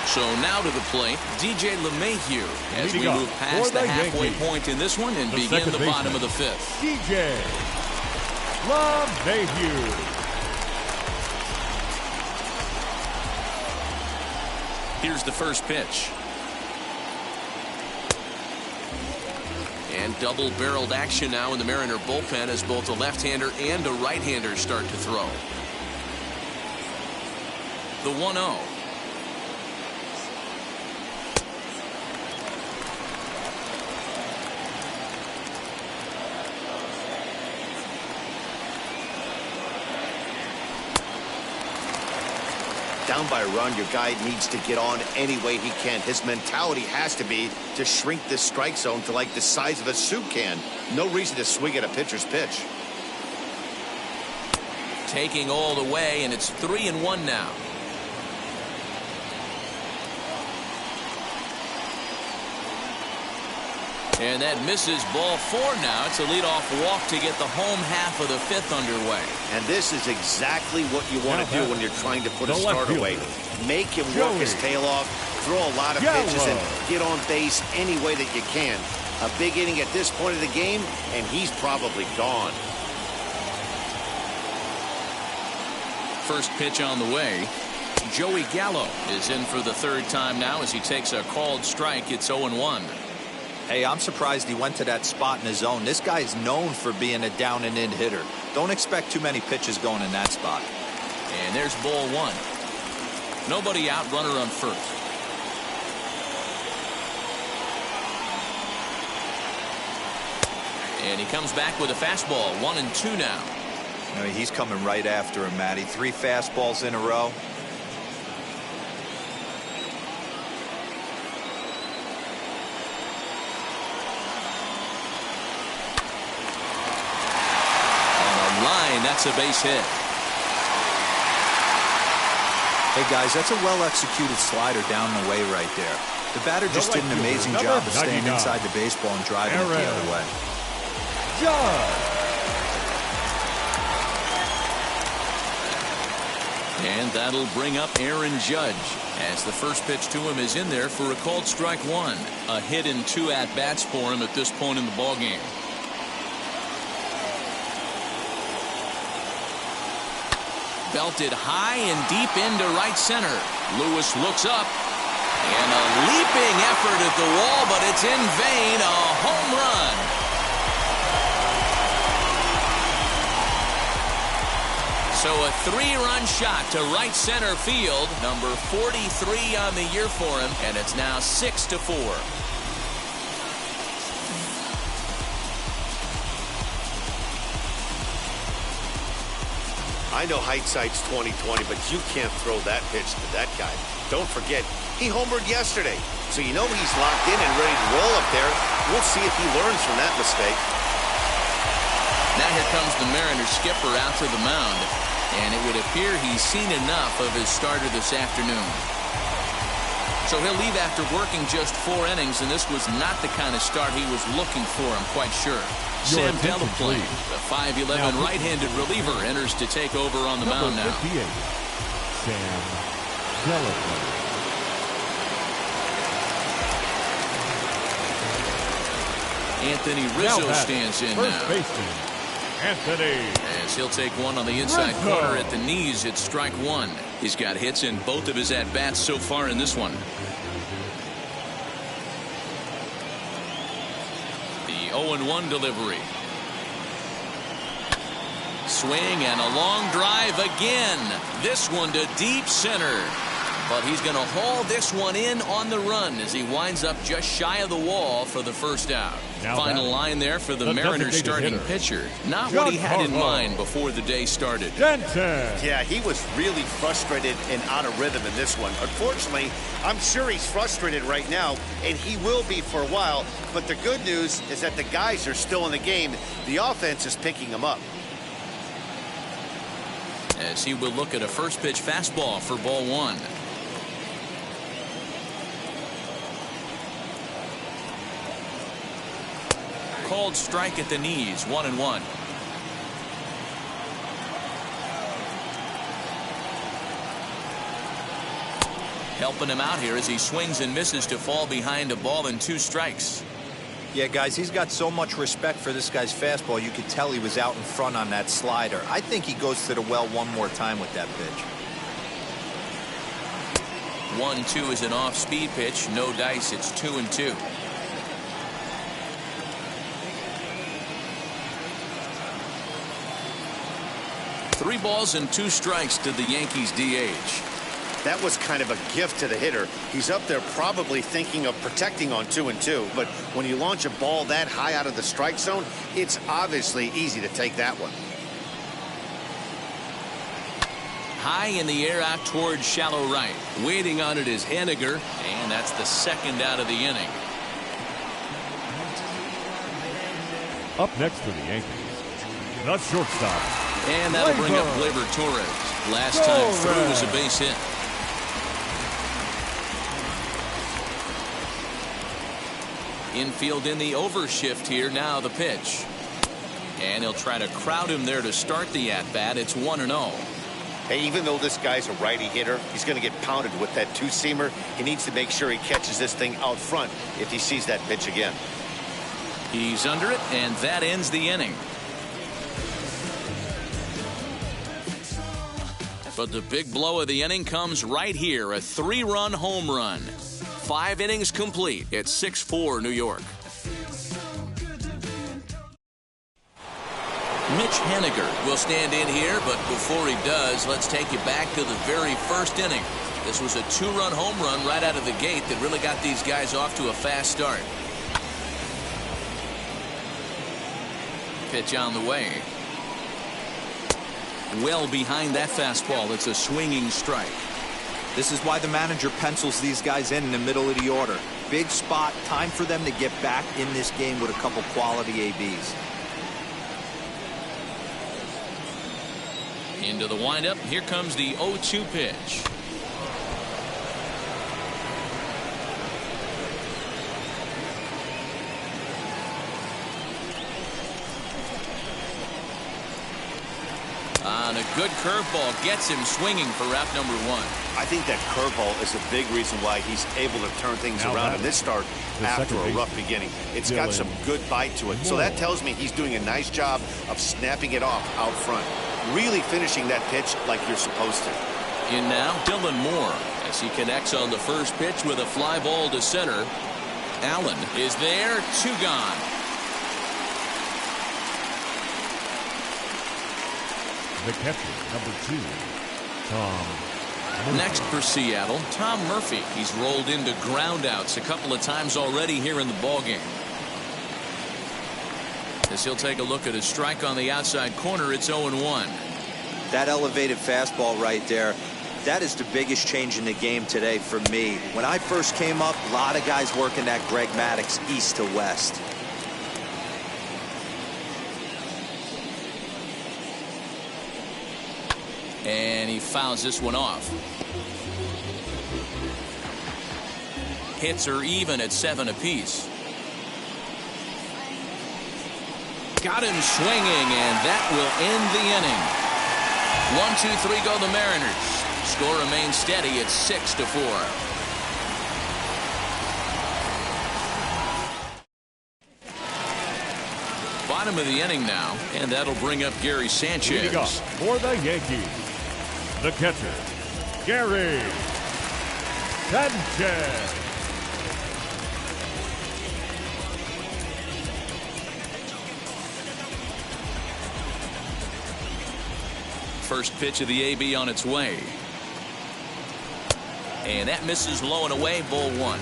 So now to the plate, DJ LeMahieu as we move past the halfway point in this one and begin the bottom of the 5th. DJ LeMahieu. Here's the first pitch. And double-barreled action now in the Mariner bullpen as both a left-hander and a right-hander start to throw. The 1-0. Down by a run, your guy needs to get on any way he can. His mentality has to be to shrink this strike zone to like the size of a soup can. No reason to swing at a pitcher's pitch. Taking all the way, and it's 3-1 now. And that misses, ball 4 now. It's a leadoff walk to get the home half of the 5th underway. And this is exactly what you want to do when you're trying to put a start away. Make him work his tail off, throw a lot of pitches, and get on base any way that you can. A big inning at this point of the game, and he's probably gone. First pitch on the way. Joey Gallo is in for the 3rd time now as he takes a called strike. It's 0-1. Hey, I'm surprised he went to that spot in his zone. This guy's known for being a down and in hitter. Don't expect too many pitches going in that spot. And there's ball 1. Nobody out, runner on first. And he comes back with a fastball. 1-2 now. You know, he's coming right after him, Matty. 3 fastballs in a row. That's a base hit. Hey guys, that's a well-executed slider down the way right there. The batter just did an amazing job of staying inside the baseball and driving it the other way. And that'll bring up Aaron Judge as the first pitch to him is in there for a called strike 1. A hit in 2 at-bats for him at this point in the ballgame. Belted high and deep into right center. Lewis looks up, and a leaping effort at the wall, but it's in vain. A home run. So a 3-run shot to right center field. Number 43 on the year for him, and it's now 6-4. I know hindsight's 20/20, but you can't throw that pitch to that guy. Don't forget, he homered yesterday, so you know he's locked in and ready to roll up there. We'll see if he learns from that mistake. Now here comes the Mariners skipper out to the mound, and it would appear he's seen enough of his starter this afternoon. So he'll leave after working just 4 innings, and this was not the kind of start he was looking for, I'm quite sure. Sam Delaplane, the 5'11" right-handed reliever, enters to take over on the mound now. Sam Delaplane. Anthony Rizzo stands in first now. baseman, Anthony. As he'll take one on the inside Rizzo. corner at the knees. It's strike one. He's got hits in both of his at-bats so far in this one. The 0-1 delivery. Swing and a long drive again. This one to deep center. But he's going to haul this one in on the run as he winds up just shy of the wall for the first out. Now Final line there for the Mariners starting hitter, pitcher. Not what he had in Giancarlo mind before the day started. Stanton. Yeah, he was really frustrated and out of rhythm in this one. Unfortunately, I'm sure he's frustrated right now, and he will be for a while. But the good news is that the guys are still in the game. The offense is picking them up. As he will look at a first pitch fastball for ball one. Called strike at the knees, 1-1. Helping him out here as he swings and misses to fall behind a ball and 2 strikes. Yeah, guys, he's got so much respect for this guy's fastball. You could tell he was out in front on that slider. I think he goes to the well one more time with that pitch. 1-2 is an off-speed pitch. No dice. It's 2-2. Three balls and 2 strikes to the Yankees DH. That was kind of a gift to the hitter. He's up there probably thinking of protecting on 2-2, but when you launch a ball that high out of the strike zone, it's obviously easy to take that one. High in the air out towards shallow right. Waiting on it is Henniger, and that's the second out of the inning. Up next for the Yankees, the shortstop. And that'll bring up Glaber Torres. Last time through was a base hit. Infield in the overshift here. Now the pitch. And he'll try to crowd him there to start the at-bat. It's 1-0. Hey, even though this guy's a righty hitter, he's going to get pounded with that 2-seamer. He needs to make sure he catches this thing out front if he sees that pitch again. He's under it, and that ends the inning. But the big blow of the inning comes right here. A 3-run home run. 5 innings complete. It's 6-4 New York. Mitch Henniger will stand in here, but before he does, let's take you back to the very first inning. This was a 2-run home run right out of the gate that really got these guys off to a fast start. Pitch on the way. Well behind that fastball. It's a swinging strike. This is why the manager pencils these guys in the middle of the order. Big spot. Time for them to get back in this game with a couple quality ABs. Into the windup. Here comes the 0-2 pitch. On a good curveball, gets him swinging for route number 1. I think that curveball is a big reason why he's able to turn things around in this start after a rough beginning. It's got some good bite to it. So that tells me he's doing a nice job of snapping it off out front. Really finishing that pitch like you're supposed to. In now, Dylan Moore, as he connects on the first pitch with a fly ball to center. Allen is there, 2 gone. The catcher, number 2, Tom Murphy. Next for Seattle, Tom Murphy. He's rolled into groundouts a couple of times already here in the ballgame. As he'll take a look at a strike on the outside corner, it's 0-1. That elevated fastball right there, that is the biggest change in the game today for me. When I first came up, a lot of guys working that Greg Maddux east to west. And he fouls this one off. Hits are even at 7 apiece. Got him swinging, and that will end the inning. 1-2-3 go the Mariners. Score remains steady at 6-4. Bottom of the inning now, and that'll bring up Gary Sanchez. Leading up for the Yankees, the catcher, Gary Sanchez. First pitch of the AB on its way. And that misses low and away, ball one.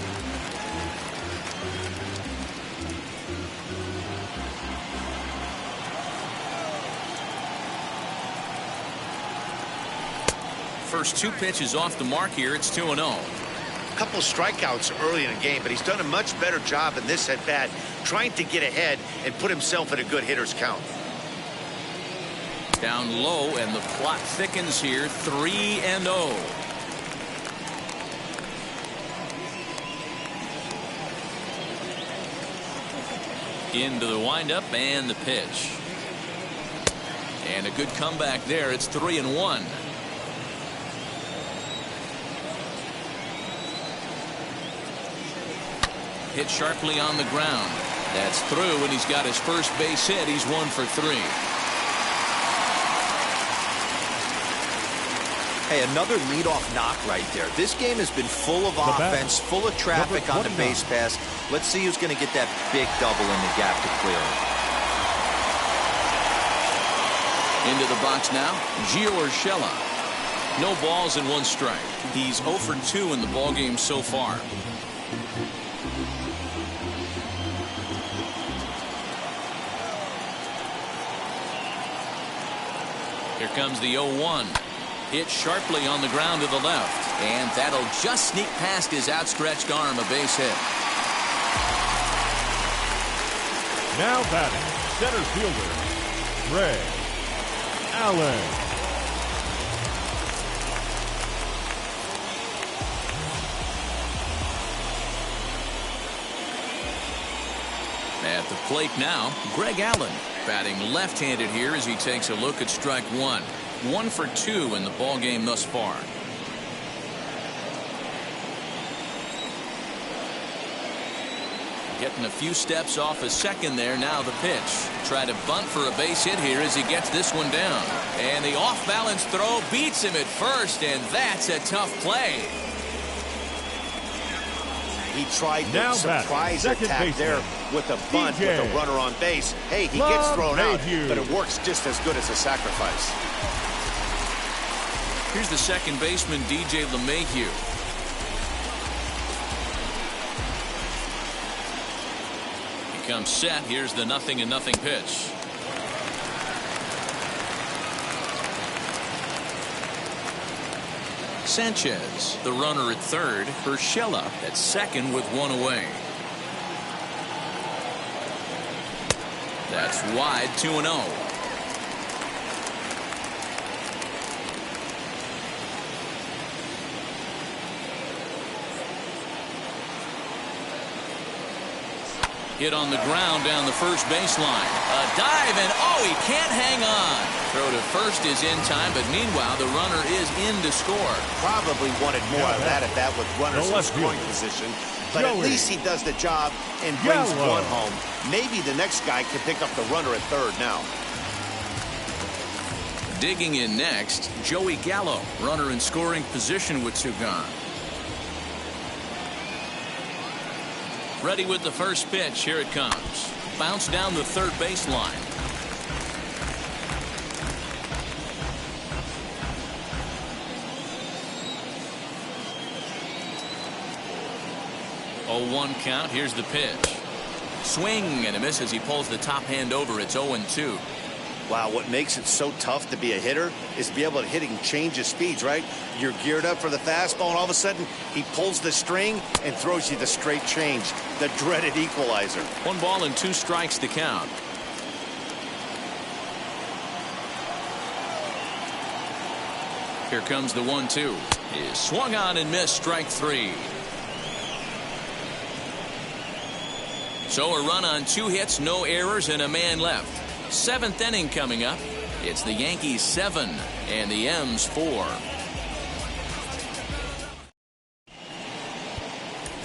First two pitches off the mark here. It's 2-0. A couple strikeouts early in the game, but he's done a much better job in this at bat, trying to get ahead and put himself in a good hitter's count. Down low, and the plot thickens here. 3-0. Into the windup and the pitch. And a good comeback there. It's 3-1. Hit sharply on the ground. That's through, and he's got his first base hit. He's 1 for 3. Hey, another leadoff knock right there. This game has been full of offense, full of traffic on the base pass. Let's see who's going to get that big double in the gap to clear it. Into the box now, Gio Urshela. No balls and 1 strike. He's 0 for 2 in the ballgame so far. Here comes the 0-1. Hit sharply on the ground to the left. And that'll just sneak past his outstretched arm, a base hit. Now batting, center fielder, Greg Allen. At the plate now, Greg Allen, batting left-handed here as he takes a look at strike 1. 1 for 2 in the ball game thus far. Getting a few steps off his second there. Now the pitch. Try to bunt for a base hit here as he gets this one down. And the off-balance throw beats him at first, and that's a tough play. He tried the surprise attack there with a bunt with a runner on base. Hey, he gets thrown out, but it works just as good as a sacrifice. Here's the second baseman, DJ LeMahieu. He comes set. Here's the 0-0 pitch. Sanchez, the runner at third. Urshela at second with 1 away. That's wide, 2-0. Hit on the ground down the first baseline. A dive, and oh, he can't hang on. Throw to first is in time, but meanwhile, the runner is in to score. Probably wanted more of that at bat with runners in scoring position, but at least he does the job and brings one home. Maybe the next guy can pick up the runner at third now. Digging in next, Joey Gallo, runner in scoring position with 2 gone. Ready with the first pitch. Here it comes. Bounce down the third baseline. Oh, 1 count. Here's the pitch. Swing and a miss as he pulls the top hand over. It's 0-2. Wow, what makes it so tough to be a hitter is to be able to hit and change his speeds, right? You're geared up for the fastball, and all of a sudden, he pulls the string and throws you the straight change, the dreaded equalizer. 1 ball and 2 strikes to count. Here comes the 1-2. Is swung on and missed, strike 3. So a run on 2 hits, no errors, and a man left. 7th inning coming up. It's the Yankees 7 and the M's 4.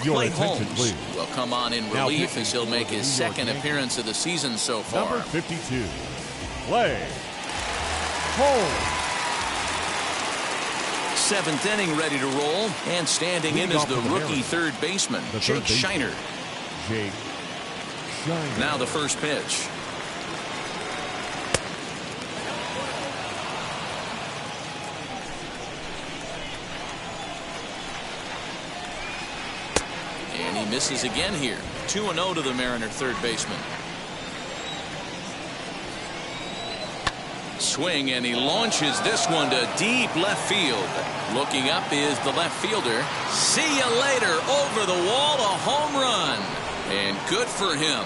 Your Clay attention, Holmes please. will come on in Now relief pitching as he'll for make the his New York second Yankees. appearance of the season so far. Number 52, Clay Holmes. Seventh inning ready to roll, and standing in Leading is off the for the rookie Mariners, third baseman, the Jake third baseman, Shiner. Jake Shiner. Now the first pitch. And he misses again here. 2-0 to the Mariner third baseman. Swing, and he launches this one to deep left field. Looking up is the left fielder. See you later. Over the wall, a home run. And good for him.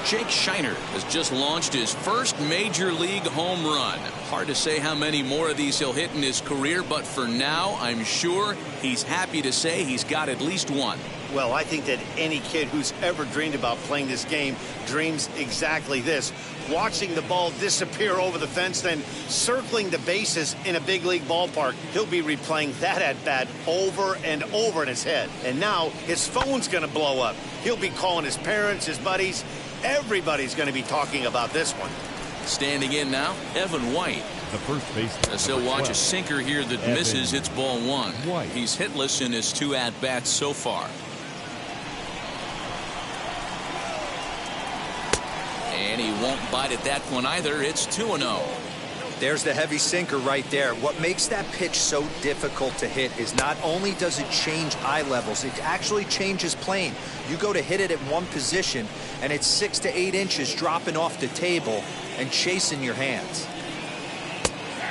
Jake Shiner has just launched his first major league home run. Hard to say how many more of these he'll hit in his career, but for now, I'm sure he's happy to say he's got at least one. Well, I think that any kid who's ever dreamed about playing this game dreams exactly this. Watching the ball disappear over the fence, then circling the bases in a big league ballpark. He'll be replaying that at-bat over and over in his head. And now his phone's going to blow up. He'll be calling his parents, his buddies. Everybody's going to be talking about this one. Standing in now, Evan White. The first baseman. As he'll watch a 12. sinker here that Evan misses. It's ball one. White. He's hitless in his 2 at-bats so far. And he won't bite at that one either. It's 2-0. There's the heavy sinker right there. What makes that pitch so difficult to hit is not only does it change eye levels, it actually changes plane. You go to hit it at one position, and it's 6 to 8 inches dropping off the table and chasing your hands.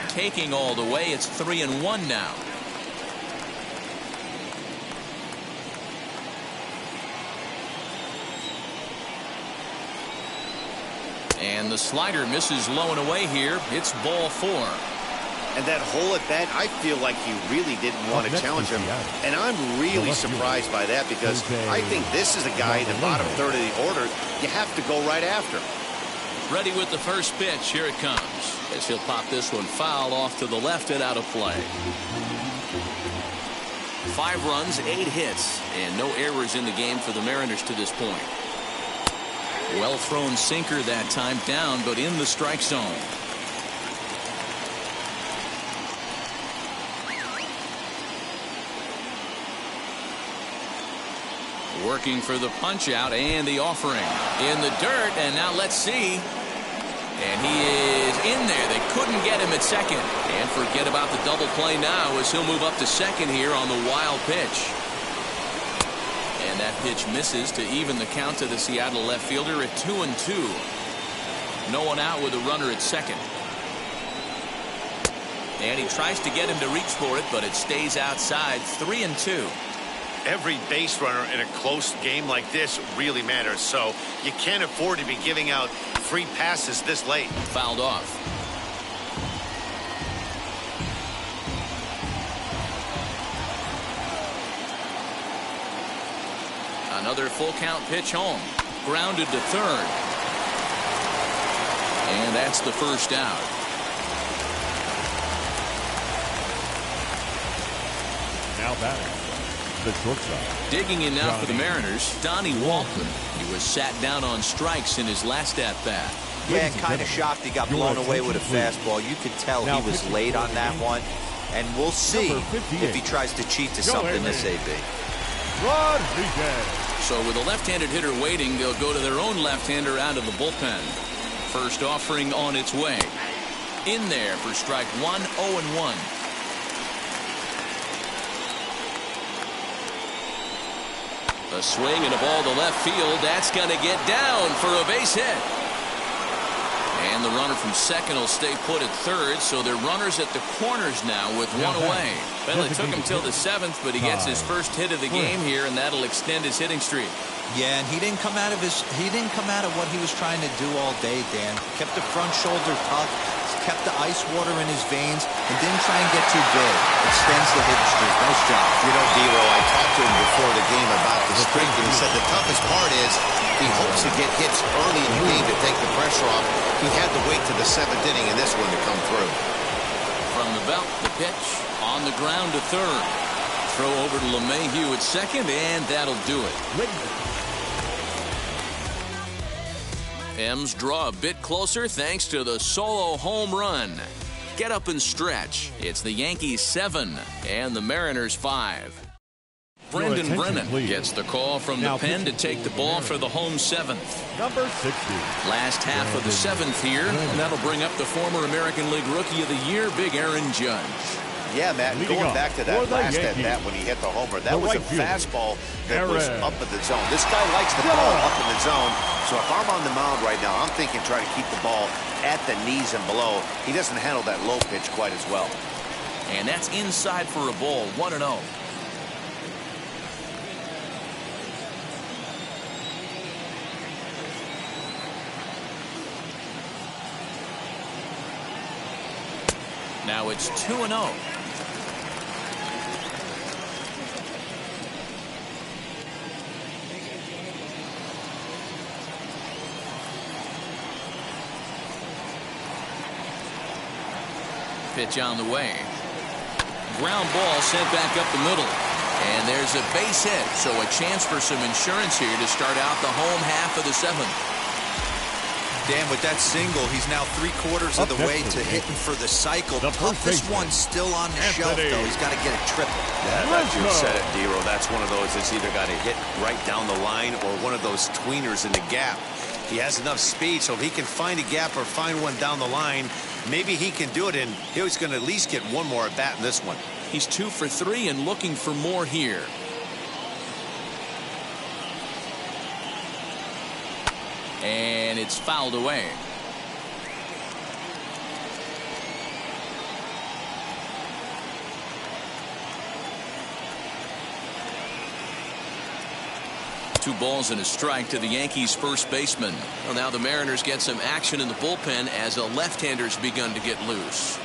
Taking all the way. It's 3-1 now. And the slider misses low and away here. It's ball 4. And that hole at bat, I feel like he really didn't want to challenge him. And I'm really surprised by that, because I think this is a guy in the bottom third of the order you have to go right after. Ready with the first pitch. Here it comes. As he'll pop this one foul off to the left and out of play. 5 runs, 8 hits, and no errors in the game for the Mariners to this point. Well thrown sinker that time, down but in the strike zone. Working for the punch out and the offering in the dirt, and now let's see. And he is in there. They couldn't get him at second. And forget about the double play now, as he'll move up to second here on the wild pitch. And that pitch misses to even the count to the Seattle left fielder at 2-2. No one out with a runner at second. And he tries to get him to reach for it, but it stays outside. 3-2. Every base runner in a close game like this really matters, so you can't afford to be giving out free passes this late. Fouled off. Another full count pitch home. Grounded to third. And that's the first out. Now batting, the shortstop. Digging in now for the Mariners, Donnie Walton. He was sat down on strikes in his last at-bat. Yeah, and kind of shocked he got blown away with a fastball. You could tell he was late on that one. And we'll see if he tries to cheat to something this AB. Rodriguez. So with a left-handed hitter waiting, they'll go to their own left-hander out of the bullpen. First offering on its way. In there for strike 1, 0-1. A swing and a ball to left field. That's going to get down for a base hit. And the runner from second will stay put at third, so they're runners at the corners now with one away. Well, it took him till the 7th, but he gets his first hit of the game here, and that'll extend his hitting streak. Yeah, and he didn't come out of what he was trying to do all day, Dan. Kept the front shoulder tucked, kept the ice water in his veins, and didn't try and get too big. Extends the hitting streak. Nice job. You know, Dero, I talked to him before the game about the streak, and he said the toughest part is he hopes to get hits early in the game to take the pressure off. He had to wait to the 7th inning in this one to come through. From the belt, the pitch on the ground to third. throw over to LeMahieu at second, and that'll do it. M's draw a bit closer thanks to the solo home run. Get up and stretch. It's the Yankees 7 and the Mariners 5. Brendan Brennan gets the call from the pen to take the ball for the home 7th. Number 60. Last half of the 7th here, and that'll bring up the former American League Rookie of the Year, Big Aaron Judge. Yeah, Matt, going back to that last at bat when he hit the homer, that was a fastball that was up in the zone. This guy likes the ball up in the zone, so if I'm on the mound right now, I'm thinking try to keep the ball at the knees and below. He doesn't handle that low pitch quite as well. And that's inside for a ball, 1-0. Now it's 2-0. Pitch on the way. Ground ball sent back up the middle. And there's a base hit, so a chance for some insurance here to start out the home half of the 7th. Dan, with that single, he's now 3/4 of the way to hitting for the cycle. The toughest one still on the shelf, though. He's got to get a triple. Yeah, you said it, Dero. That's one of those that's either got to hit right down the line or one of those tweeners in the gap. He has enough speed, so if he can find a gap or find one down the line, maybe he can do it, and he's going to at least get one more at bat in this one. He's 2 for 3 and looking for more here. And it's fouled away. Two balls and a strike to the Yankees first baseman. Well, now the Mariners get some action in the bullpen as a left-hander's begun to get loose.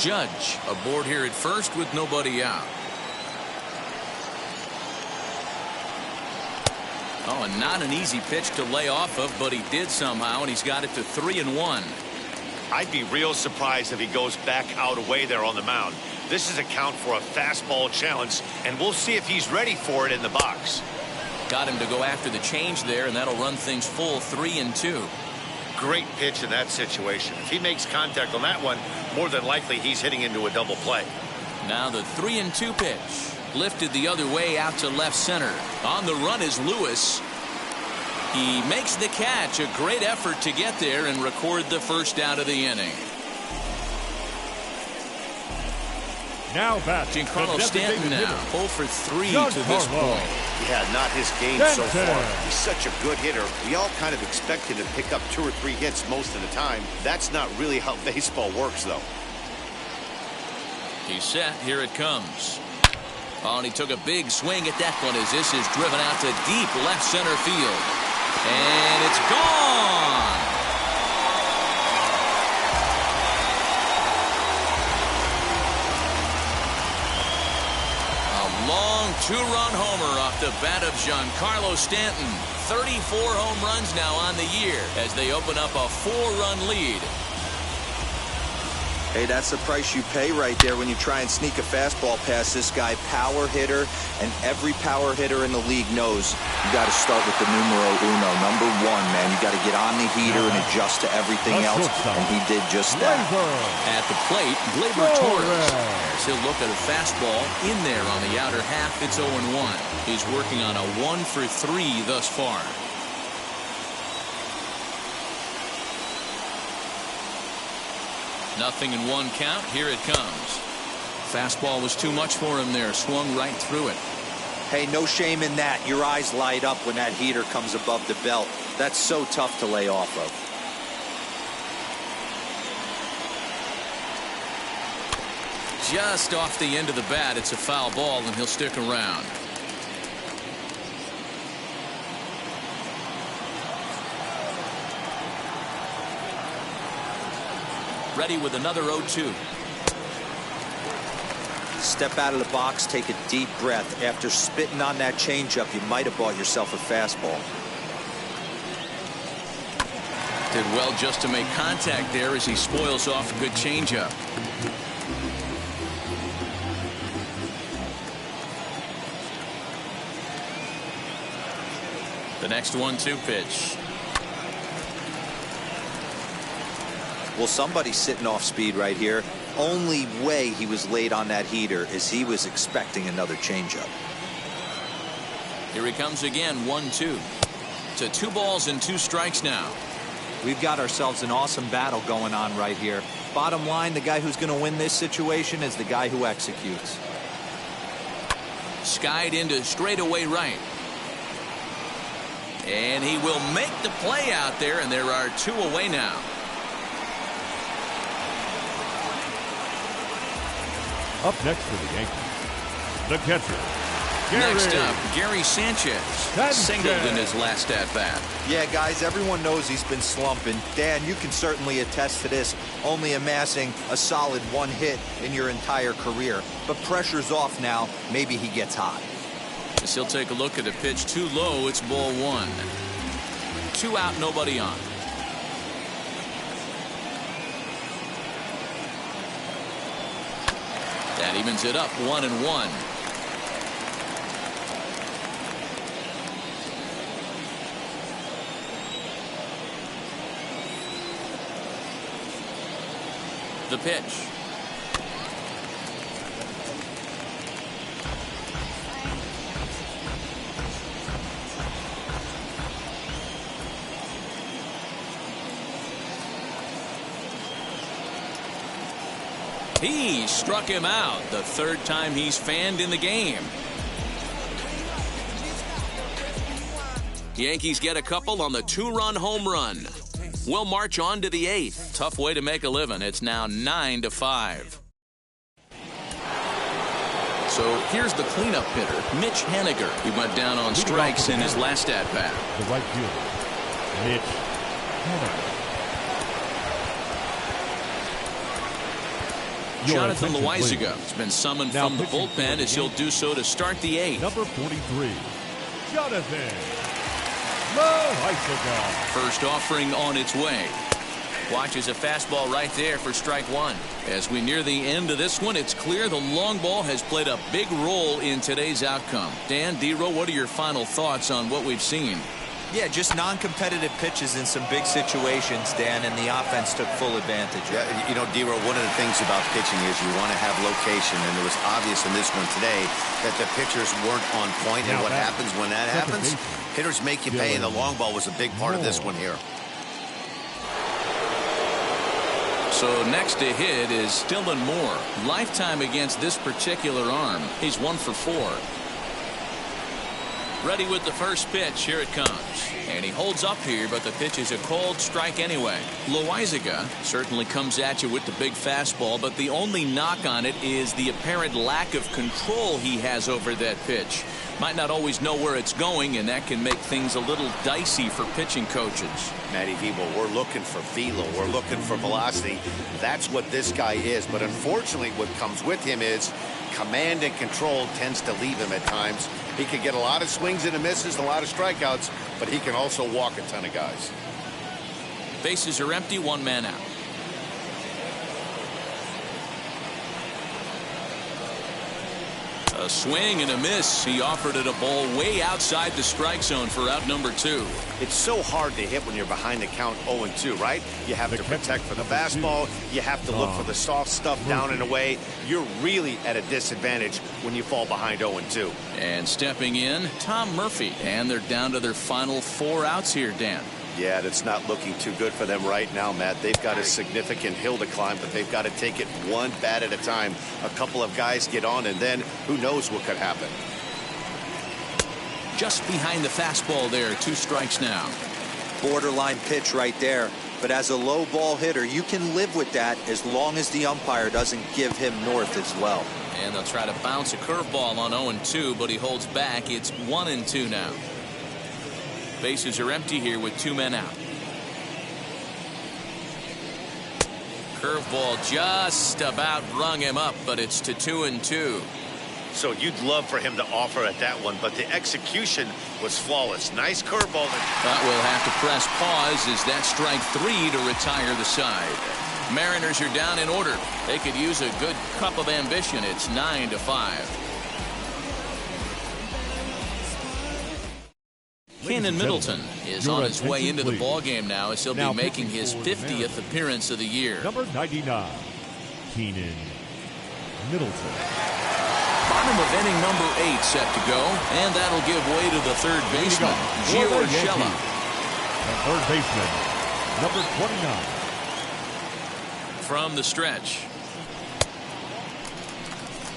Judge aboard here at first with nobody out. Oh, and not an easy pitch to lay off of, but he did somehow, and he's got it to 3-1. I'd be real surprised if he goes back out away there on the mound. This is a count for a fastball challenge, and we'll see if he's ready for it in the box. Got him to go after the change there, and that'll run things full 3-2. Great pitch in that situation. If he makes contact on that one, more than likely he's hitting into a double play. Now the 3-2 pitch. Lifted the other way out to left center. On the run is Lewis. He makes the catch. A great effort to get there and record the first out of the inning. Now back. Giancarlo Stanton now 0 for 3 to this point. Yeah, not his game so far. He's such a good hitter. We all kind of expect him to pick up 2 or 3 hits most of the time. That's not really how baseball works, though. He's set. Here it comes. Oh, and he took a big swing at that one as this is driven out to deep left center field. And it's gone. A long 2-run homer off the bat of Giancarlo Stanton. 34 home runs now on the year as they open up a 4-run lead. Hey, that's the price you pay right there when you try and sneak a fastball past this guy. Power hitter, and every power hitter in the league knows you got to start with the numero uno, number 1, man. You got to get on the heater and adjust to everything else, and he did just that. At the plate, Glaber Torres. He'll look at a fastball in there on the outer half. It's 0-1. He's working on a 1 for 3 thus far. Nothing in 1 count. Here it comes. Fastball was too much for him there. Swung right through it. Hey, no shame in that. Your eyes light up when that heater comes above the belt. That's so tough to lay off of. Just off the end of the bat. It's a foul ball, and he'll stick around. Ready with another 0-2. Step out of the box, take a deep breath. After spitting on that changeup, you might have bought yourself a fastball. Did well just to make contact there as he spoils off a good changeup. The next 1-2 pitch. Well, somebody's sitting off speed right here. Only way he was late on that heater is he was expecting another changeup. Here he comes again, 1-2. To 2 balls and 2 strikes now. We've got ourselves an awesome battle going on right here. Bottom line, the guy who's going to win this situation is the guy who executes. Skied into straightaway right. And he will make the play out there, and there are 2 away now. Up next for the Yankees, the catcher, Next up, Gary Sanchez. Singled in his last at-bat. Yeah, guys, everyone knows he's been slumping. Dan, you can certainly attest to this, only amassing a solid 1 hit in your entire career. But pressure's off now. Maybe he gets hot. As he'll take a look at a pitch too low, it's ball 1. 2 out, nobody on. That evens it up, 1-1. The pitch. He struck him out, the 3rd time he's fanned in the game. Yankees get a couple on the 2-run home run. We'll march on to the 8th. Tough way to make a living. It's now 9-5. So here's the cleanup hitter, Mitch Haniger. He went down on strikes in his last at-bat. The right fielder, Mitch Haniger. Jonathan Loizaga has been summoned from the bullpen as he'll do so to start the 8th. Number 43, Jonathan Loizaga. First offering on its way. Watches a fastball right there for strike 1. As we near the end of this one, it's clear the long ball has played a big role in today's outcome. Dan, D-Row, what are your final thoughts on what we've seen? Yeah, just non-competitive pitches in some big situations, Dan, and the offense took full advantage. Yeah, you know, D-Row, one of the things about pitching is you want to have location, and it was obvious in this one today that the pitchers weren't on point. And what happens when that happens? Hitters make you pay, and the long ball was a big part of this one here. So next to hit is Dylan Moore. Lifetime against this particular arm. He's 1 for 4. Ready with the first pitch. Here it comes. And he holds up here, but the pitch is a cold strike anyway. Loizaga certainly comes at you with the big fastball, but the only knock on it is the apparent lack of control he has over that pitch. Might not always know where it's going, and that can make things a little dicey for pitching coaches. Matty V, well, we're looking for velo. We're looking for velocity. That's what this guy is. But unfortunately, what comes with him is command and control tends to leave him at times. He can get a lot of swings and misses, a lot of strikeouts, but he can also walk a ton of guys. Bases are empty, 1 man out. A swing and a miss. He offered it a ball way outside the strike zone for out number 2. It's so hard to hit when you're behind the count 0-2, right? You have to protect for the fastball. You have to look for the soft stuff down and away. You're really at a disadvantage when you fall behind 0-2. And stepping in, Tom Murphy. And they're down to their final 4 outs here, Dan. Yeah, that's not looking too good for them right now, Matt. They've got a significant hill to climb, but they've got to take it 1 bat at a time. A couple of guys get on, and then who knows what could happen. Just behind the fastball there, 2 strikes now. Borderline pitch right there. But as a low ball hitter, you can live with that as long as the umpire doesn't give him north as well. And they'll try to bounce a curveball on 0-2, but he holds back. It's 1-2 now. Bases are empty here with 2 men out. Curveball just about rung him up, but it's to 2-2. So you'd love for him to offer at that one, but the execution was flawless. Nice curveball. But we'll have to press pause as that strike 3 to retire the side. Mariners are down in order. They could use a good cup of ambition. It's 9-5. Keenan Middleton is on his way into the ballgame now as he'll be making his 50th appearance of the year. Number 99, Keenan Middleton. Bottom of inning number 8 set to go, and that'll give way to the third baseman, Giancarlo. And third baseman, number 29. From the stretch,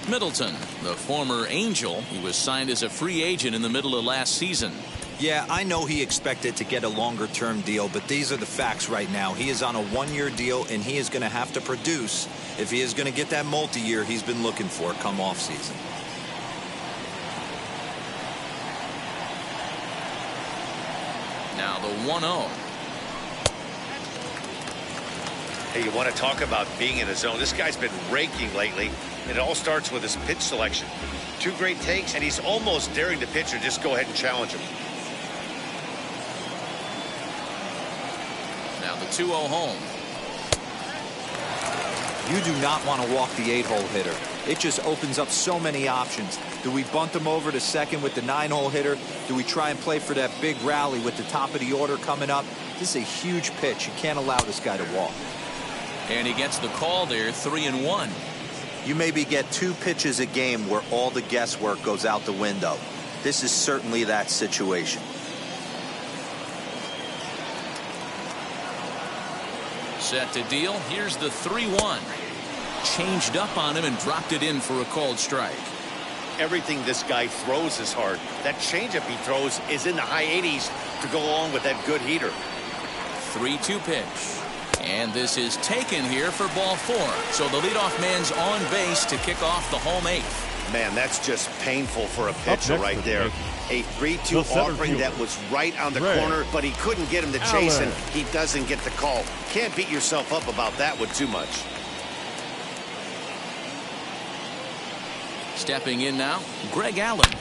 Middleton, the former Angel, he was signed as a free agent in the middle of last season. Yeah, I know he expected to get a longer-term deal, but these are the facts right now. He is on a one-year deal, and he is going to have to produce if he is going to get that multi-year he's been looking for come off-season. Now the 1-0. Hey, you want to talk about being in a zone? This guy's been raking lately, and it all starts with his pitch selection. 2 great takes, and he's almost daring the pitcher just go ahead and challenge him. Now the 2-0 home. You do not want to walk the 8-hole hitter. It just opens up so many options. Do we bunt him over to second with the 9-hole hitter? Do we try and play for that big rally with the top of the order coming up? This is a huge pitch. You can't allow this guy to walk. And he gets the call there, 3-1. You maybe get 2 pitches a game where all the guesswork goes out the window. This is certainly that situation. Set to deal. Here's the 3-1. Changed up on him and dropped it in for a called strike. Everything this guy throws is hard. That changeup he throws is in the high 80s to go along with that good heater. 3-2 pitch. And this is taken here for ball 4. So the leadoff man's on base to kick off the home 8th. Man, that's just painful for a pitcher right there. A 3-2 offering that was right on the corner, but he couldn't get him to chase, and he doesn't get the call. Can't beat yourself up about that one too much. Stepping in now, Greg Allen. And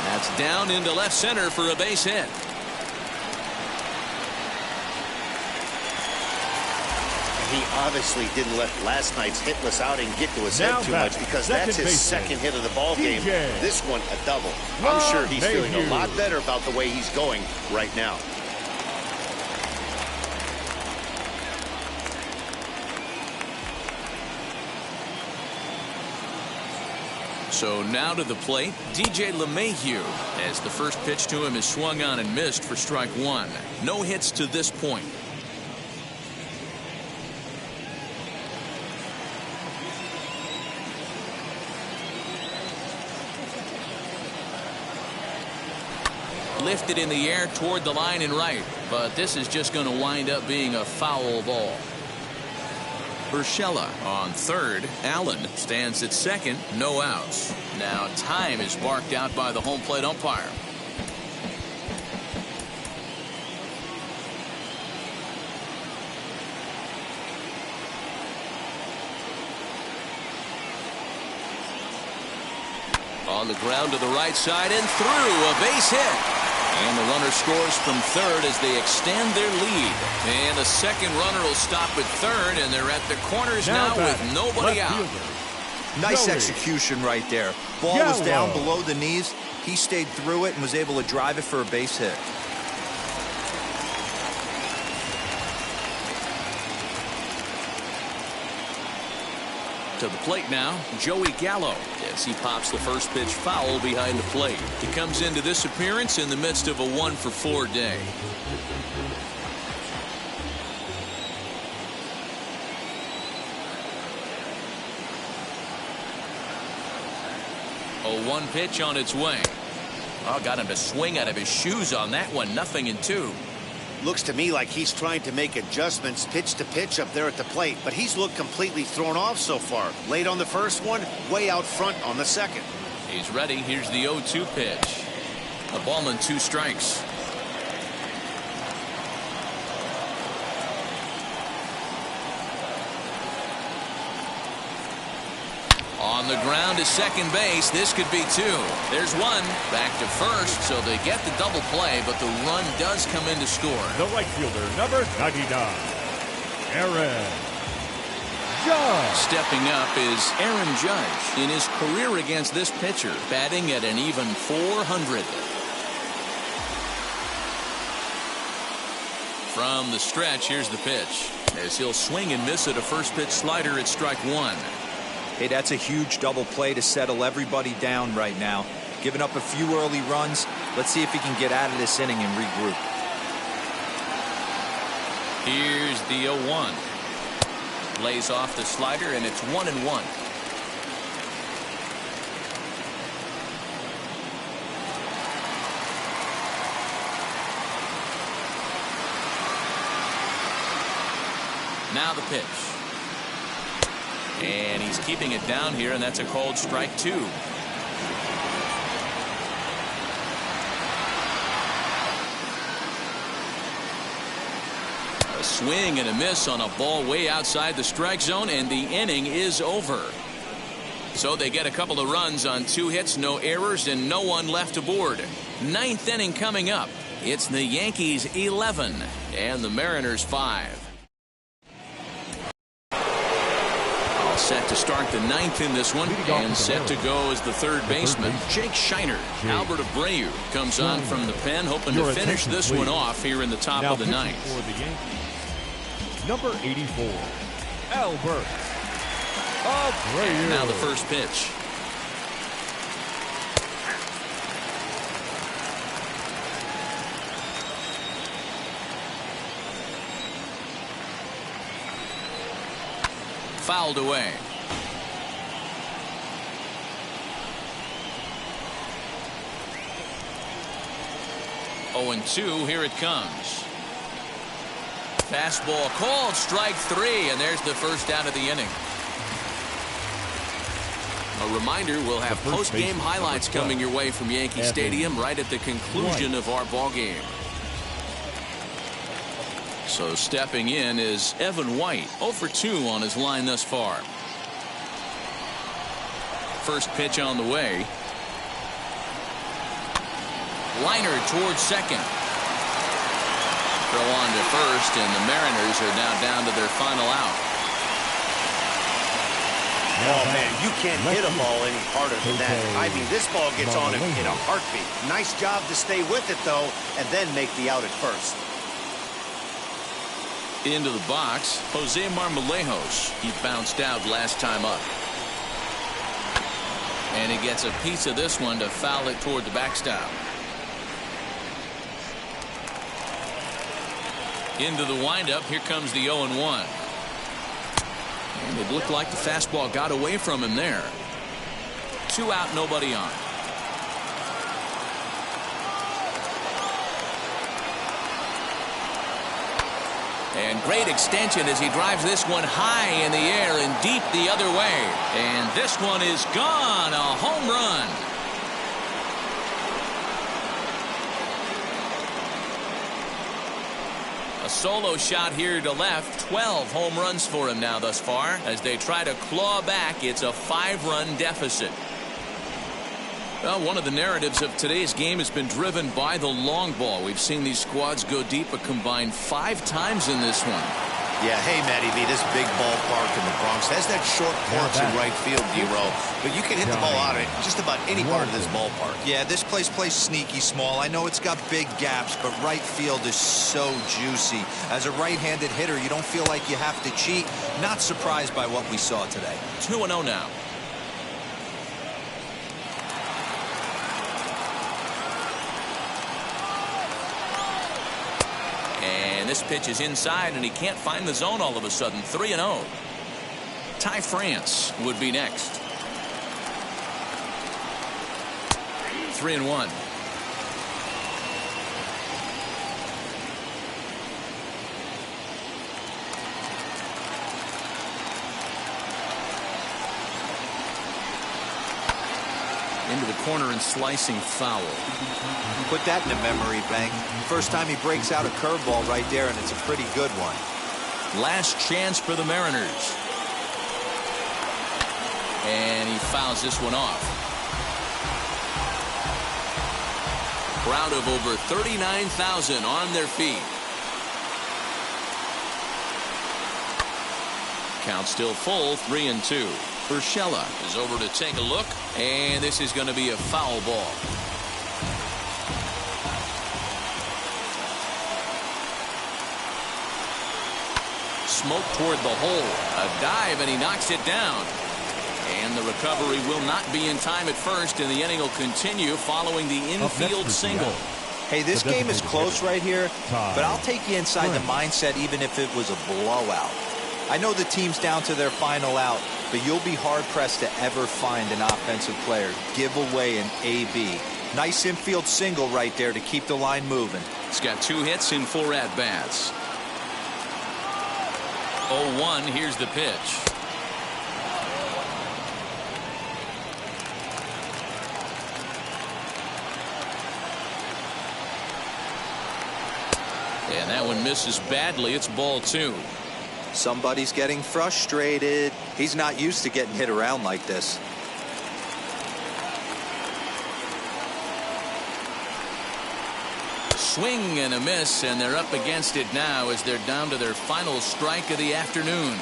that's down into left center for a base hit. He obviously didn't let last night's hitless outing get to his head too much, because that's his second hit of the ball game. This one a double. I'm sure he's feeling a lot better about the way he's going right now. So now to the plate, DJ LeMahieu, as the first pitch to him is swung on and missed for strike 1. No hits to this point. Lifted in the air toward the line and right, but this is just going to wind up being a foul ball. Urshela on third. Allen stands at second. No outs. Now time is marked out by the home plate umpire. On the ground to the right side and through, a base hit. And the runner scores from third as they extend their lead. And the second runner will stop at third, and they're at the corners now with nobody out. Nice execution right there. Ball was down below the knees. He stayed through it and was able to drive it for a base hit. To the plate now, Joey Gallo, as he pops the first pitch foul behind the plate. He comes into this appearance in the midst of a 1-for-4 day. A 1 pitch on its way. Oh, got him to swing out of his shoes on that one. 0-2. Looks to me like he's trying to make adjustments pitch to pitch up there at the plate, but he's looked completely thrown off so far. Late on the first one, way out front on the second. He's ready. Here's the 0-2 pitch. A ball and 2 strikes. On the ground to second base. This could be 2. There's 1. Back to first, so they get the double play, but the run does come in to score. The right fielder, number 99, Aaron Judge. Stepping up is Aaron Judge in his career against this pitcher, batting at an even .400. From the stretch, here's the pitch. As he'll swing and miss at a first pitch slider at strike one. Hey, that's a huge double play to settle everybody down right now. Giving up a few early runs. Let's see if he can get out of this inning and regroup. Here's the 0-1. Lays off the slider, and it's 1-1. Now the pitch. And he's keeping it down here, and that's a called strike two. A swing and a miss on a ball way outside the strike zone, and the inning is over. So they get a couple of runs on 2 hits, no errors, and no one left aboard. 9th inning coming up. It's the Yankees 11 and the Mariners 5. All set to start the 9th in this one, and set to go as the third baseman, Jake Shiner. Albert Abreu comes on from the pen, hoping to finish this one off here in the top of the 9th. For the Yankees, number 84, Albert Abreu. And now the first pitch. Fouled away. Oh, and 2, here it comes. Fastball called, strike 3, and there's the first out of the inning. A reminder, we'll have post-game highlights coming your way from Yankee Stadium right at the conclusion of our ball game. So stepping in is Evan White, 0 for 2 on his line thus far. First pitch on the way. Liner towards second. Throw on to first, and the Mariners are now down to their final out. Oh, man, you can't hit a ball any harder than that. I mean, this ball gets on him in a heartbeat. Nice job to stay with it, though, and then make the out at first. Into the box, Jose Marblejos. He bounced out last time up. And he gets a piece of this one to foul it toward the backstop. Into the windup, here comes the 0-1. And it looked like the fastball got away from him there. 2 out, nobody on. And great extension as he drives this one high in the air and deep the other way. And this one is gone, a home run. A solo shot here to left. 12 home runs for him now thus far. As they try to claw back, it's a 5-run deficit. Well, one of the narratives of today's game has been driven by the long ball. We've seen these squads go deep a combined 5 times in this one. Yeah, hey, Matty V, this big ballpark in the Bronx has that short porch in right field, D-Row. But you can hit the ball out of just about any part of this ballpark. Yeah, this place plays sneaky small. I know it's got big gaps, but right field is so juicy. As a right-handed hitter, you don't feel like you have to cheat. Not surprised by what we saw today. 2-0 now. And this pitch is inside, and he can't find the zone all of a sudden. 3-0. Ty France would be next. 3-1. Into the corner and slicing foul. Put that in the memory bank. First time he breaks out a curveball right there, and it's a pretty good one. Last chance for the Mariners. And he fouls this one off. Crowd of over 39,000 on their feet. Count still full, 3-2. Urshela is over to take a look, and this is going to be a foul ball. Smoke toward the hole. A dive, and he knocks it down. And the recovery will not be in time at first, and the inning will continue following the infield single. Hey, this game is close right here, but I'll take you inside the mindset even if it was a blowout. I know the team's down to their final out, but you'll be hard-pressed to ever find an offensive player give away an AB. Nice infield single right there to keep the line moving. He's got 2 hits in 4 at-bats. 0-1, here's the pitch. And that one misses badly. It's ball 2. Somebody's getting frustrated. He's not used to getting hit around like this. Swing and a miss, and they're up against it now as they're down to their final strike of the afternoon.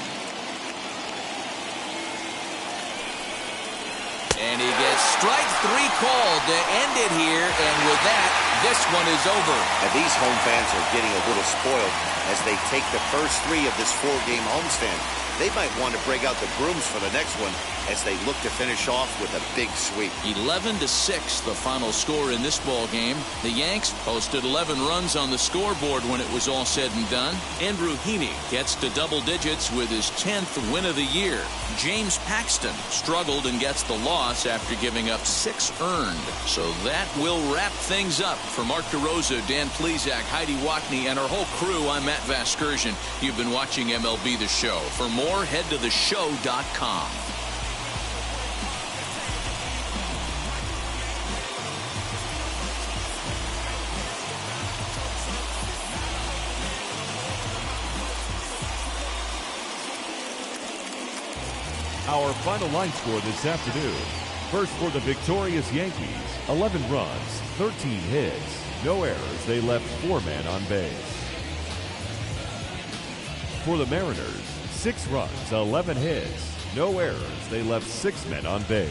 And he gets strike 3 called to end it here, and with that, this one is over. And these home fans are getting a little spoiled as they take the first 3 of this 4-game homestand. They might want to break out the brooms for the next one as they look to finish off with a big sweep. 11-6, the final score in this ball game. The Yanks posted 11 runs on the scoreboard when it was all said and done. Andrew Heaney gets to double digits with his 10th win of the year. James Paxton struggled and gets the loss after giving up 6 earned. So that will wrap things up. For Mark DeRosa, Dan Plesac, Heidi Wackney, and our whole crew, I'm Matt Vasgersian. You've been watching MLB The Show. For more, head to theshow.com. Our final line score this afternoon. First for the victorious Yankees, 11 runs, 13 hits, no errors. They left 4 men on base. For the Mariners, 6 runs, 11 hits, no errors. They left 6 men on base.